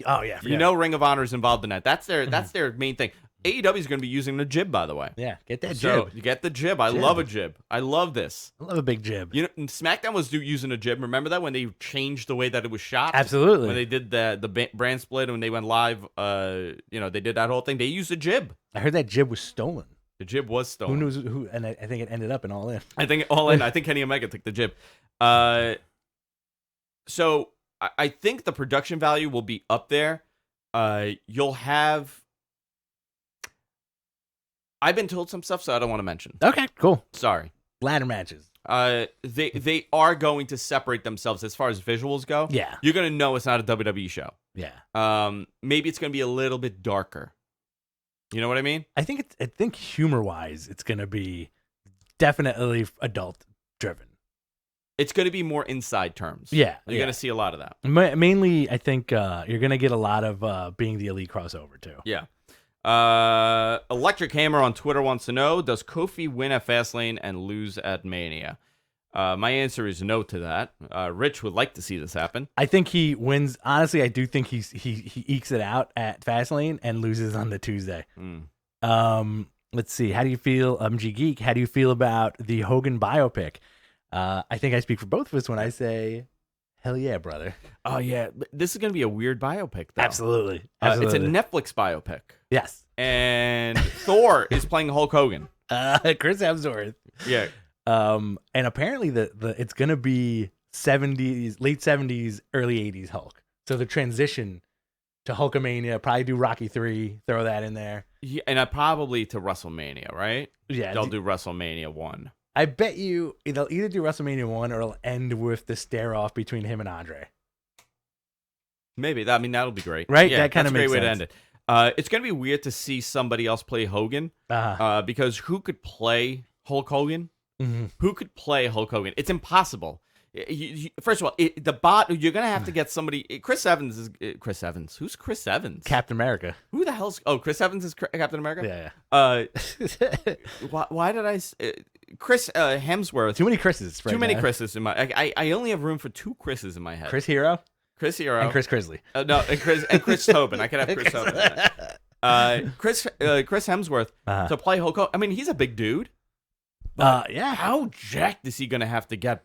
Oh yeah. you know Ring of Honor is involved in that. That's their main thing. AEW is going to be using the jib, by the way. Yeah, get that So jib. you get the jib. I love a jib. I love this. I love a big jib. You know, SmackDown was using a jib. Remember that when they changed the way that it was shot? Absolutely. When they did the brand split, when they went live, they did that whole thing. They used a jib. I heard that jib was stolen. The jib was stolen. Who knows who? And I think it ended up in All In. I think All In. I think Kenny Omega took the jib. So I think the production value will be up there. You'll have. I've been told some stuff, so I don't want to mention. Okay, cool. Sorry. Ladder matches. They are going to separate themselves as far as visuals go. Yeah. You're gonna know it's not a WWE show. Yeah. Maybe it's gonna be a little bit darker. You know what I mean? I think humor wise, it's gonna be definitely adult driven. It's gonna be more inside terms. Yeah. You're gonna see a lot of that. Mainly, I think you're gonna get a lot of being the elite crossover too. Yeah. Electric Hammer on Twitter wants to know, does Kofi win at Fastlane and lose at Mania? My answer is no to that. Rich would like to see this happen. I think he wins. Honestly, I do think he ekes it out at Fastlane and loses on the Tuesday. Let's see. How do you feel, MG Geek? How do you feel about the Hogan biopic? I think I speak for both of us when I say, hell yeah, brother. Oh, yeah. This is going to be a weird biopic, though. Absolutely. It's a Netflix biopic. Yes. And Thor is playing Hulk Hogan. Chris Hemsworth. Yeah. And apparently it's gonna be late 70s, early 80s Hulk. So the transition to Hulkamania, probably do Rocky 3, throw that in there. Yeah, and probably to WrestleMania, right? Yeah. They'll do WrestleMania 1. I bet you they'll either do WrestleMania 1 or it'll end with the stare off between him and Andre. Maybe. That'll be great. Right? Yeah, that kind of makes a great way sense. to end it. It's going to be weird to see somebody else play Hogan because who could play Hulk Hogan? Mm-hmm. Who could play Hulk Hogan? It's impossible. First of all, you're going to have to get somebody. Chris Evans is Chris Evans. Who's Chris Evans? Captain America. Who the hell's? Oh, Chris Evans is Captain America? Yeah. Why did I? Chris Hemsworth. Too many Chris's. Too many Chris's in my. I only have room for 2 Chris's in my head. Chris Hero. Chris Hero and Chris Crisley. No, and Chris Tobin. I could have Chris Tobin. Chris Hemsworth to play Hulk Hogan. I mean, he's a big dude. Yeah. How jacked is he gonna have to get?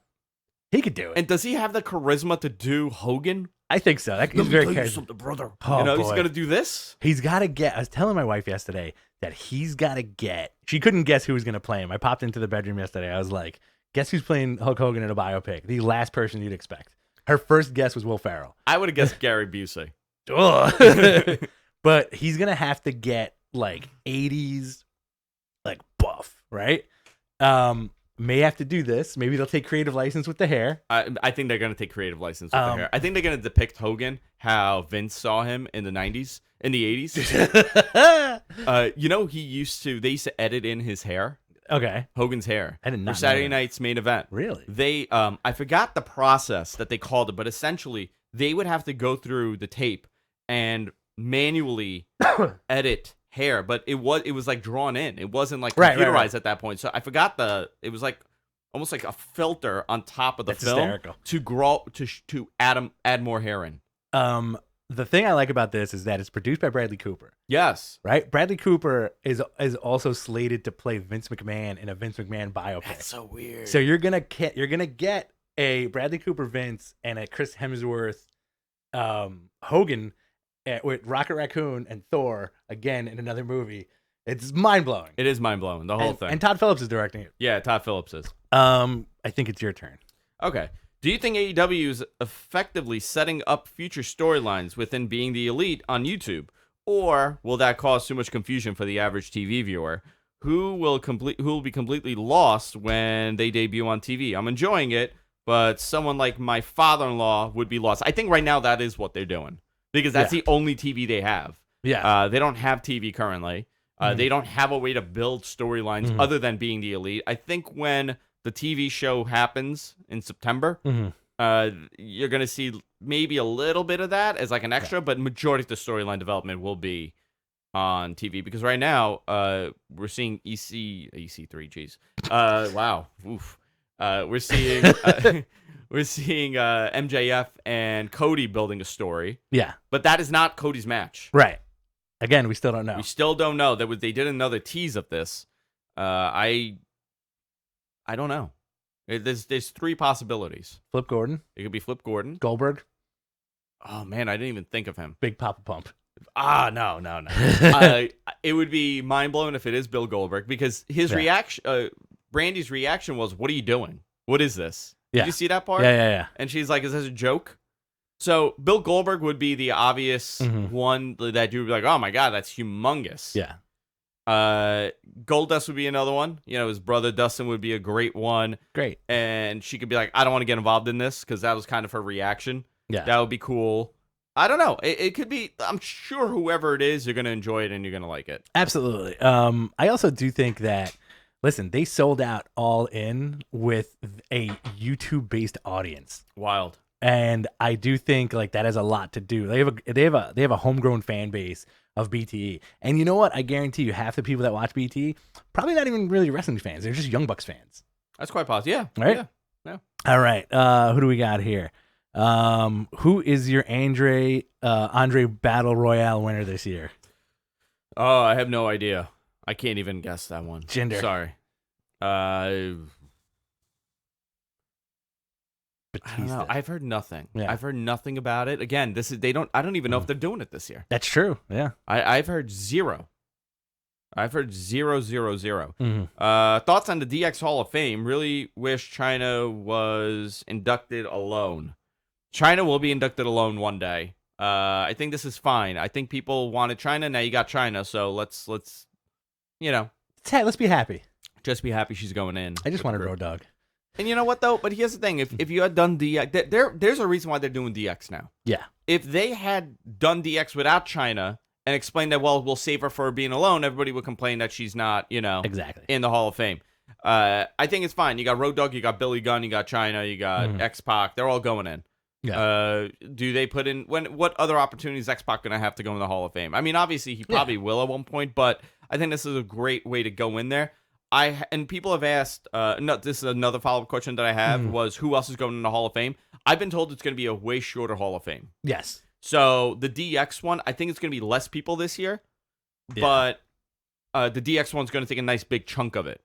He could do it. And does he have the charisma to do Hogan? I think so. He's very charismatic, brother. Oh, he's gonna do this. He's got to get. I was telling my wife yesterday that he's got to get. She couldn't guess who was gonna play him. I popped into the bedroom yesterday. I was like, "Guess who's playing Hulk Hogan in a biopic?" The last person you'd expect. Her first guess was Will Ferrell. I would have guessed Gary Busey. But he's gonna have to get like 80s, like buff, right? May have to do this. Maybe they'll take creative license with the hair. I think they're gonna take creative license with the hair. I think they're gonna depict Hogan how Vince saw him in the 90s, in the 80s. They used to edit in his hair. Okay. Hogan's hair. I did not for Saturday know that. night's main event. Really? They I forgot the process that they called it, but essentially they would have to go through the tape and manually edit hair, but it was like drawn in. It wasn't like computerized at that point. So I forgot it was like almost like a filter on top of the film hysterical. To grow to add more hair in. The thing I like about this is that it's produced by Bradley Cooper. Yes. Right? Bradley Cooper is also slated to play Vince McMahon in a Vince McMahon biopic. That's so weird. So you're gonna get a Bradley Cooper Vince and a Chris Hemsworth Hogan with Rocket Raccoon and Thor again in another movie. It's mind blowing. It is mind blowing, the whole thing. And Todd Phillips is directing it. Yeah, Todd Phillips is. I think it's your turn. Okay. Do you think AEW is effectively setting up future storylines within Being the Elite on YouTube? Or will that cause too much confusion for the average TV viewer? Who will be completely lost when they debut on TV? I'm enjoying it, but someone like my father-in-law would be lost. I think right now that is what they're doing. Because that's the only TV they have. Yeah. They don't have TV currently. They don't have a way to build storylines other than Being the Elite. I think when the TV show happens in September, You're going to see maybe a little bit of that as like an extra, but majority of the storyline development will be on TV because right now we're seeing EC3. Geez, wow, oof. We're seeing MJF and Cody building a story. Yeah, but that is not Cody's match. Right. Again, we still don't know. We still don't know. They did another tease of this. I don't know. There's 3 possibilities. Flip Gordon. It could be Flip Gordon. Goldberg. Oh man, I didn't even think of him. Big Papa Pump. No. It would be mind blowing if it is Bill Goldberg because his reaction, Brandy's reaction was, "What are you doing? What is this?" Did you see that part? Yeah. And she's like, "Is this a joke?" So Bill Goldberg would be the obvious one that you would be like, "Oh my god, that's humongous." Yeah. Goldust would be another one. You know, his brother Dustin would be a great one. Great. And she could be like, "I don't want to get involved in this," because that was kind of her reaction. Yeah. That would be cool. I don't know. It could be. I'm sure whoever it is, you're gonna enjoy it and you're gonna like it. Absolutely. I also do think that. Listen, they sold out All In with a YouTube-based audience. Wild. And I do think like that has a lot to do. They have a homegrown fan base of BTE. And you know what? I guarantee you half the people that watch BTE probably not even really wrestling fans. They're just Young Bucks fans. That's quite possible. Yeah. Right? Yeah. All right. Who do we got here? Who is your Andre Battle Royale winner this year? Oh, I have no idea. I can't even guess that one. Jinder. Sorry. I don't know. I've heard nothing. Yeah. I've heard nothing about it. Again, I don't even know if they're doing it this year. That's true. Yeah. I've heard 0. I've heard 0, 0, 0. Mm-hmm. Thoughts on the DX Hall of Fame? Really wish Chyna was inducted alone. Chyna will be inducted alone one day. I think this is fine. I think people wanted Chyna. Now you got Chyna, so let's Let's be happy. Just be happy she's going in. I just wanted Road Dogg. And you know what though? But here's the thing: if you had done DX, there's a reason why they're doing DX now. Yeah. If they had done DX without Chyna and explained that, well, we'll save her for being alone, everybody would complain that she's not, exactly in the Hall of Fame. I think it's fine. You got Road Dogg, you got Billy Gunn, you got Chyna, you got X-Pac. They're all going in. Yeah. Do they put in what other opportunities is X-Pac gonna have to go in the Hall of Fame? I mean, obviously he probably will at one point, but I think this is a great way to go in there. And people have asked. No, this is another follow-up question that I have was who else is going in the Hall of Fame? I've been told it's going to be a way shorter Hall of Fame. Yes. So the DX one, I think it's going to be less people this year, but the DX one's going to take a nice big chunk of it.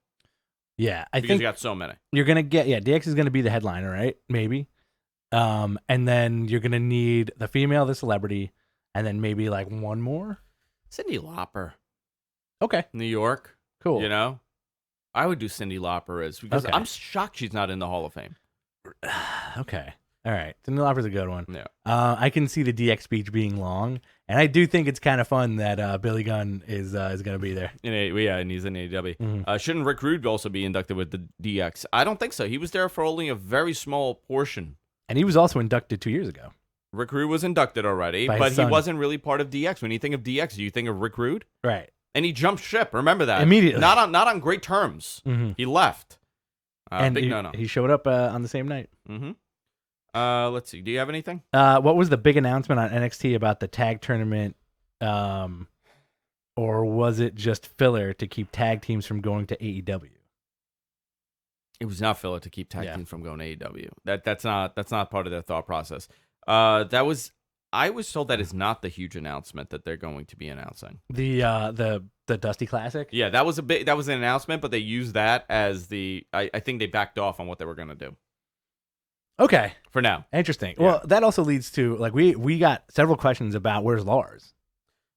Yeah, I because think you got so many. You're gonna get DX is gonna be the headliner, right? Maybe. And then you're gonna need the female, the celebrity, and then maybe like one more. Cyndi Lauper. Okay. New York. Cool. You know, I would do Cyndi Lauper because I'm shocked she's not in the Hall of Fame. Okay. All right. Cyndi Lauper's a good one. Yeah. I can see the DX speech being long, and I do think it's kind of fun that Billy Gunn is going to be there. And he's in AEW. Shouldn't Rick Rude also be inducted with the DX? I don't think so. He was there for only a very small portion. And he was also inducted 2 years ago. Rick Rude was inducted already, but he wasn't really part of DX. When you think of DX, do you think of Rick Rude? Right. And he jumped ship. Remember that immediately. Not on great terms. He left. And big he showed up on the same night. Let's see. Do you have anything? What was the big announcement on NXT about the tag tournament? Or was it just filler to keep tag teams from going to AEW? It was not filler to keep tag teams from going to AEW. That's not part of their thought process. I was told that is not the huge announcement that they're going to be announcing. The Dusty Classic? Yeah, that was an announcement, but they used that as I think they backed off on what they were going to do. Okay. For now. Interesting. Yeah. Well, that also leads to we got several questions about where's Lars?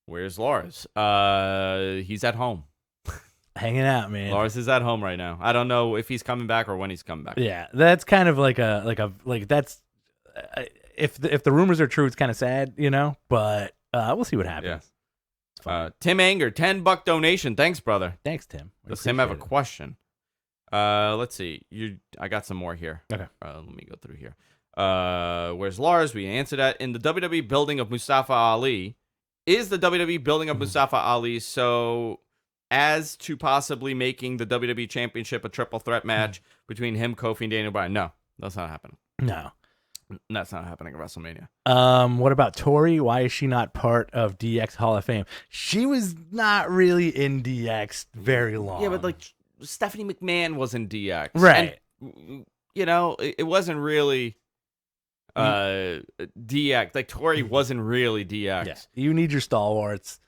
Where's Lars? He's at home. Hanging out, man. Lars is at home right now. I don't know if he's coming back or when he's coming back. Yeah, that's kind of like that's if the rumors are true, it's kind of sad, but we'll see what happens. Yeah. Tim Anger, $10 donation. Thanks, brother. Thanks, Tim. Does Tim have a question? Let's see. I got some more here. Okay. Let me go through here. Where's Lars? We answered that. In the WWE building of Mustafa Ali. Is the WWE building of Mustafa Ali so as to possibly making the WWE Championship a triple threat match between him, Kofi, and Daniel Bryan? No, that's not happening. No. That's not happening at WrestleMania. What about Tori? Why is she not part of DX Hall of Fame? She was not really in DX very long. Yeah, but like Stephanie McMahon was in DX, right? And, it wasn't really DX. Like Tori wasn't really DX. Yeah. You need your stalwarts.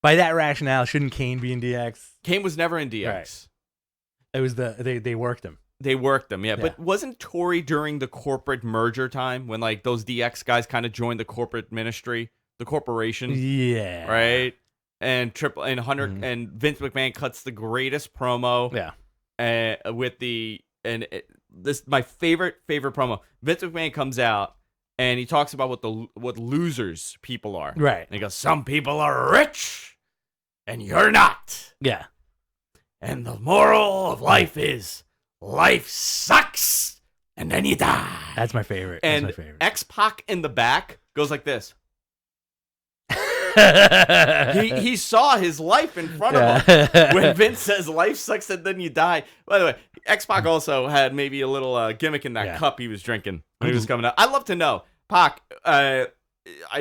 By that rationale, shouldn't Kane be in DX? Kane was never in DX. Right. It was they worked him. They worked them, yeah. But wasn't Tori during the corporate merger time when like those DX guys kind of joined the corporate ministry, the corporation? Yeah. Right? And Hunter and Vince McMahon cuts the greatest promo. Yeah. This my favorite promo. Vince McMahon comes out and he talks about what losers people are. Right. And he goes, "Some people are rich and you're not." Yeah. And the moral of life is life sucks and then you die. That's my favorite. And That's my favorite. X-Pac in the back goes like this. he saw his life in front of him when Vince says life sucks and then you die. By the way, X-Pac also had maybe a little gimmick in that cup he was drinking when he was coming out. I'd love to know, Pac, I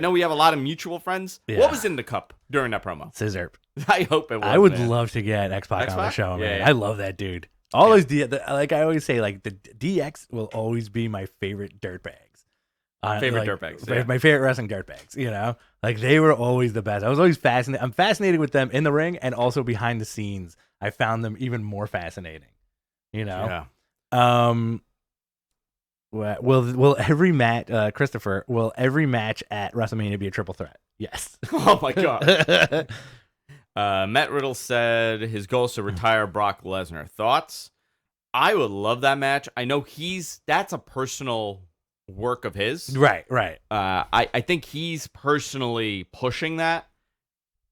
know we have a lot of mutual friends. Yeah. What was in the cup during that promo? Scissor. I hope it was. I would love to get X-Pac on the show, man. Yeah. I love that dude. Always like I always say, like the DX will always be my favorite dirtbags. Dirtbags. Yeah. My favorite wrestling dirtbags. You know, like they were always the best. I was always fascinated. I'm fascinated with them in the ring and also behind the scenes. I found them even more fascinating. You know. Yeah. Will every match, Christopher? Will every match at WrestleMania be a triple threat? Yes. Oh my god. Matt Riddle said his goal is to retire Brock Lesnar. Thoughts? I would love that match. I know that's a personal work of his. Right. I think he's personally pushing that.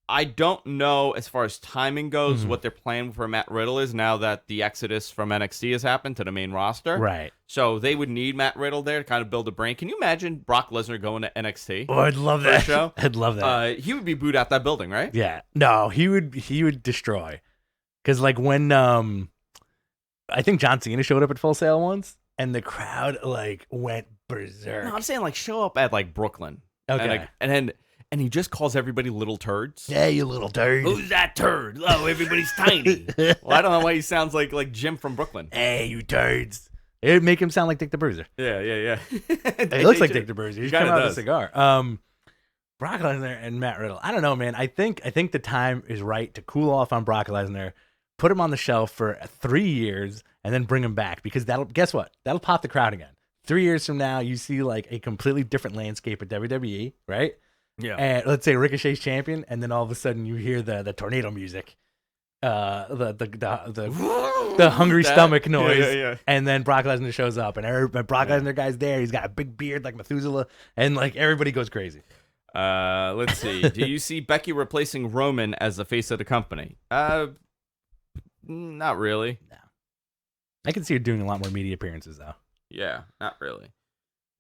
I don't know as far as timing goes what their plan for Matt Riddle is now that the exodus from NXT has happened to the main roster. Right. So they would need Matt Riddle there to kind of build a brand. Can you imagine Brock Lesnar going to NXT? Oh, I'd love that. Show? I'd love that. He would be booed out that building, right? Yeah. No, he would destroy. Because like when I think John Cena showed up at Full Sail once, and the crowd like went berserk. No, I'm saying like show up at like Brooklyn. Okay. And he just calls everybody little turds. Yeah, you little turd. Who's that turd? Oh, everybody's tiny. Well, I don't know why he sounds like Jim from Brooklyn. Hey, you turds. It would make him sound like Dick the Bruiser. Yeah. He looks like Dick the Bruiser. He's coming out with a cigar. Brock Lesnar and Matt Riddle. I don't know, man. I think the time is right to cool off on Brock Lesnar, put him on the shelf for 3 years, and then bring him back because guess what? That'll pop the crowd again. 3 years from now, you see like a completely different landscape at WWE, right? Yeah. And let's say Ricochet's champion, and then all of a sudden you hear the tornado music, the hungry stomach noise, yeah. and then Brock Lesnar shows up, and Brock Lesnar guy's there. He's got a big beard like Methuselah, and like everybody goes crazy. Let's see. Do you see Becky replacing Roman as the face of the company? Not really. No. I can see her doing a lot more media appearances though. Yeah, not really.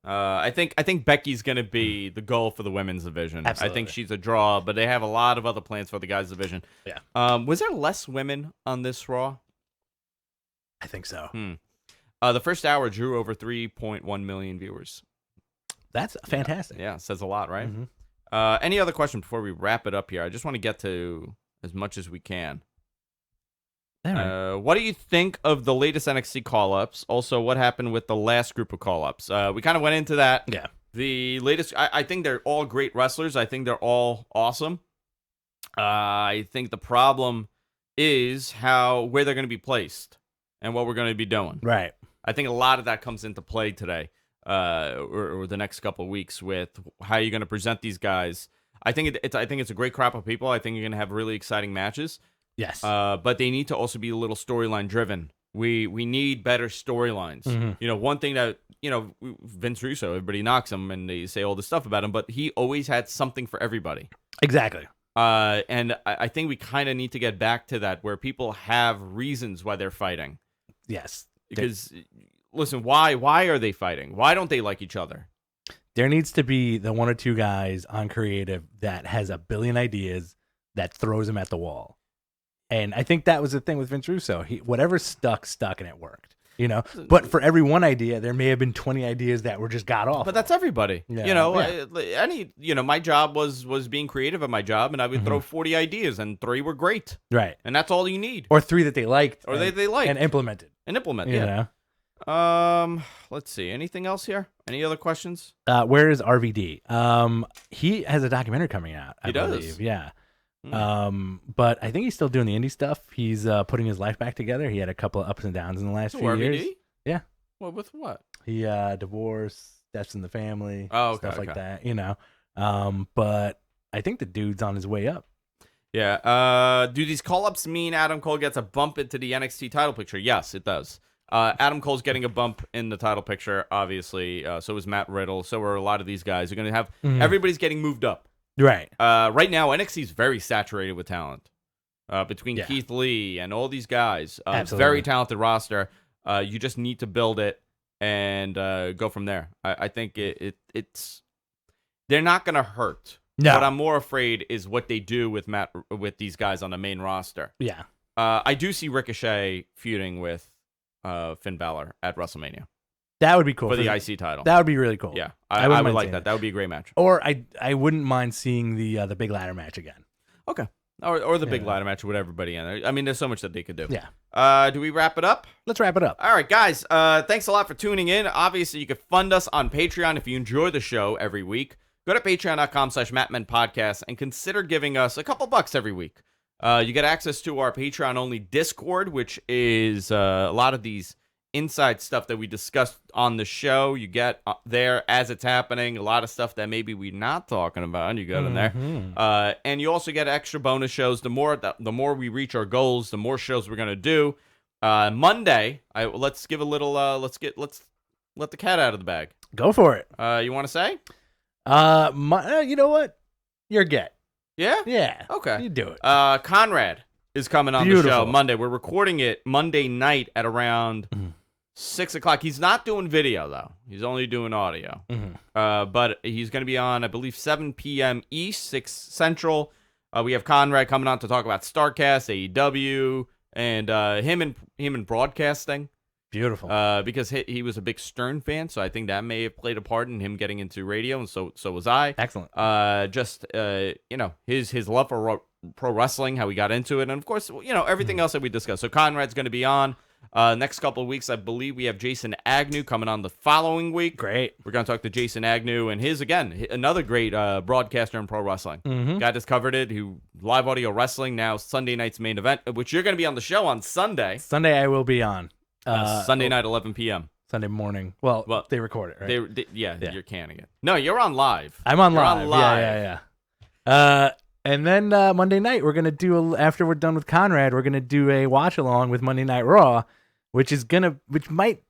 I think Becky's gonna be the goal for the women's division. Absolutely. I think she's a draw, but they have a lot of other plans for the guys' division. Yeah. Was there less women on this Raw? I think so. The first hour drew over 3.1 million viewers. That's fantastic. Yeah, says a lot, right? Mm-hmm. Any other questions before we wrap it up here? I just want to get to as much as we can. Right. What do you think of the latest NXT call-ups? Also, what happened with the last group of call-ups? We kind of went into that. Yeah. The latest, I think they're all great wrestlers. I think they're all awesome. I think the problem is where they're going to be placed and what we're going to be doing. Right. I think a lot of that comes into play today, or the next couple of weeks with how you're going to present these guys. I think it's a great crop of people. I think you're going to have really exciting matches. Yes. But they need to also be a little storyline driven. We need better storylines. Mm-hmm. One thing that, Vince Russo, everybody knocks him and they say all this stuff about him, but he always had something for everybody. Exactly. And I think we kind of need to get back to that where people have reasons why they're fighting. Yes. Because, listen, why are they fighting? Why don't they like each other? There needs to be the one or two guys on creative that has a billion ideas that throws them at the wall. And I think that was the thing with Vince Russo. Whatever stuck, and it worked. You know, but for every one idea, there may have been 20 ideas that were just got off. But that's everybody. Yeah. You know, my job was being creative at my job, and I would throw 40 ideas, and 3 were great. Right. And that's all you need. Or 3 that they liked. Or they liked. And implemented. Yeah. Let's see. Anything else here? Any other questions? Where is RVD? He has a documentary coming out, I believe. Does? Yeah. But I think he's still doing the indie stuff. He's putting his life back together. He had a couple of ups and downs in the last few years. Yeah. Well, with what? He divorce, deaths in the family, stuff like that, you know. But I think the dude's on his way up. Yeah. Do these call-ups mean Adam Cole gets a bump into the NXT title picture? Yes, it does. Adam Cole's getting a bump in the title picture, obviously. So is Matt Riddle. So are a lot of these guys. You're going to have everybody's getting moved up. Right. Right now, NXT is very saturated with talent. Between Keith Lee and all these guys. Very talented roster. You just need to build it and go from there. I think it's they're not going to hurt. No. What I'm more afraid is what they do with these guys on the main roster. Yeah. I do see Ricochet feuding with Finn Balor at WrestleMania. That would be cool. For the IC title. That would be really cool. Yeah, I would like that. That would be a great match. Or I wouldn't mind seeing the big ladder match again. Okay. Or the big ladder match with everybody in there. I mean, there's so much that they could do. Yeah. Do we wrap it up? Let's wrap it up. All right, guys. Thanks a lot for tuning in. Obviously, you can fund us on Patreon if you enjoy the show every week. Go to patreon.com/MattMenPodcast and consider giving us a couple bucks every week. You get access to our Patreon-only Discord, which is a lot of these inside stuff that we discussed on the show. You get there as it's happening. A lot of stuff that maybe we're not talking about. You get in there, and you also get extra bonus shows. The more we reach our goals, the more shows we're gonna do. Monday, let's give a little. Let's let the cat out of the bag. Go for it. You want to say? You know what? You're get. Yeah. Yeah. Okay. You do it. Conrad is coming on the show Monday. We're recording it Monday night at around 6 o'clock. He's not doing video, though. He's only doing audio. But he's going to be on, I believe, 7 p.m. East, 6 Central. We have Conrad coming on to talk about StarCast, AEW, and him and broadcasting. Beautiful. Because he was a big Stern fan, so I think that may have played a part in him getting into radio, and so was I. Excellent. His love for pro wrestling, how he got into it, and of course, everything else that we discussed. So Conrad's going to be on. Next couple of weeks, I believe we have Jason Agnew coming on the following week. Great. We're going to talk to Jason Agnew, and another great broadcaster in pro wrestling. Guy that's covered it, who live audio wrestling, now Sunday night's main event, which you're going to be on the show on Sunday. Sunday I will be on. Sunday night, 11 p.m. Sunday morning. Well, they record it, right? You're canning it. No, you're on live. I'm on live. Yeah. And then Monday night, we're going to do, after we're done with Conrad, we're going to do a watch-along with Monday Night Raw, which might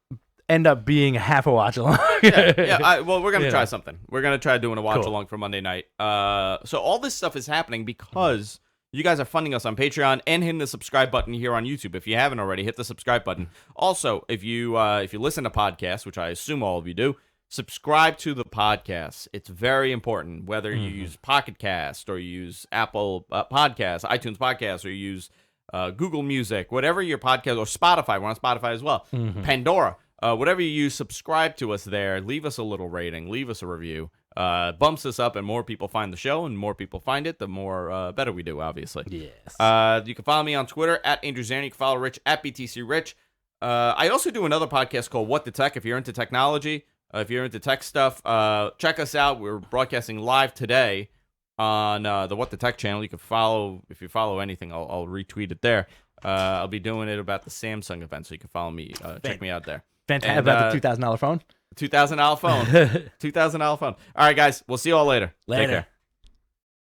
end up being a half a watch-along. Well, we're going to try something. We're going to try doing a watch-along for Monday night. So all this stuff is happening because you guys are funding us on Patreon and hitting the subscribe button here on YouTube. If you haven't already, hit the subscribe button. Also, if you listen to podcasts, which I assume all of you do, subscribe to the podcast. It's very important, whether you use Pocket Cast or you use Apple Podcasts, iTunes Podcasts, or you use Google Music, whatever your podcast, or Spotify. We're on Spotify as well. Pandora. Whatever you use, subscribe to us there. Leave us a little rating. Leave us a review. Bumps us up, and more people find the show, and more people find it, the more better we do, obviously. Yes. You can follow me on Twitter at Andrew Zani. You can follow Rich at BTC Rich. I also do another podcast called What the Tech. If you're into technology, if you're into tech stuff, check us out. We're broadcasting live today on the What the Tech channel. You can follow, if you follow anything, I'll retweet it there. I'll be doing it about the Samsung event, so you can follow me. Check me out there. Fantastic. About the $2,000 phone? $2,000 phone. $2,000 phone. All right, guys. We'll see you all later. Take care.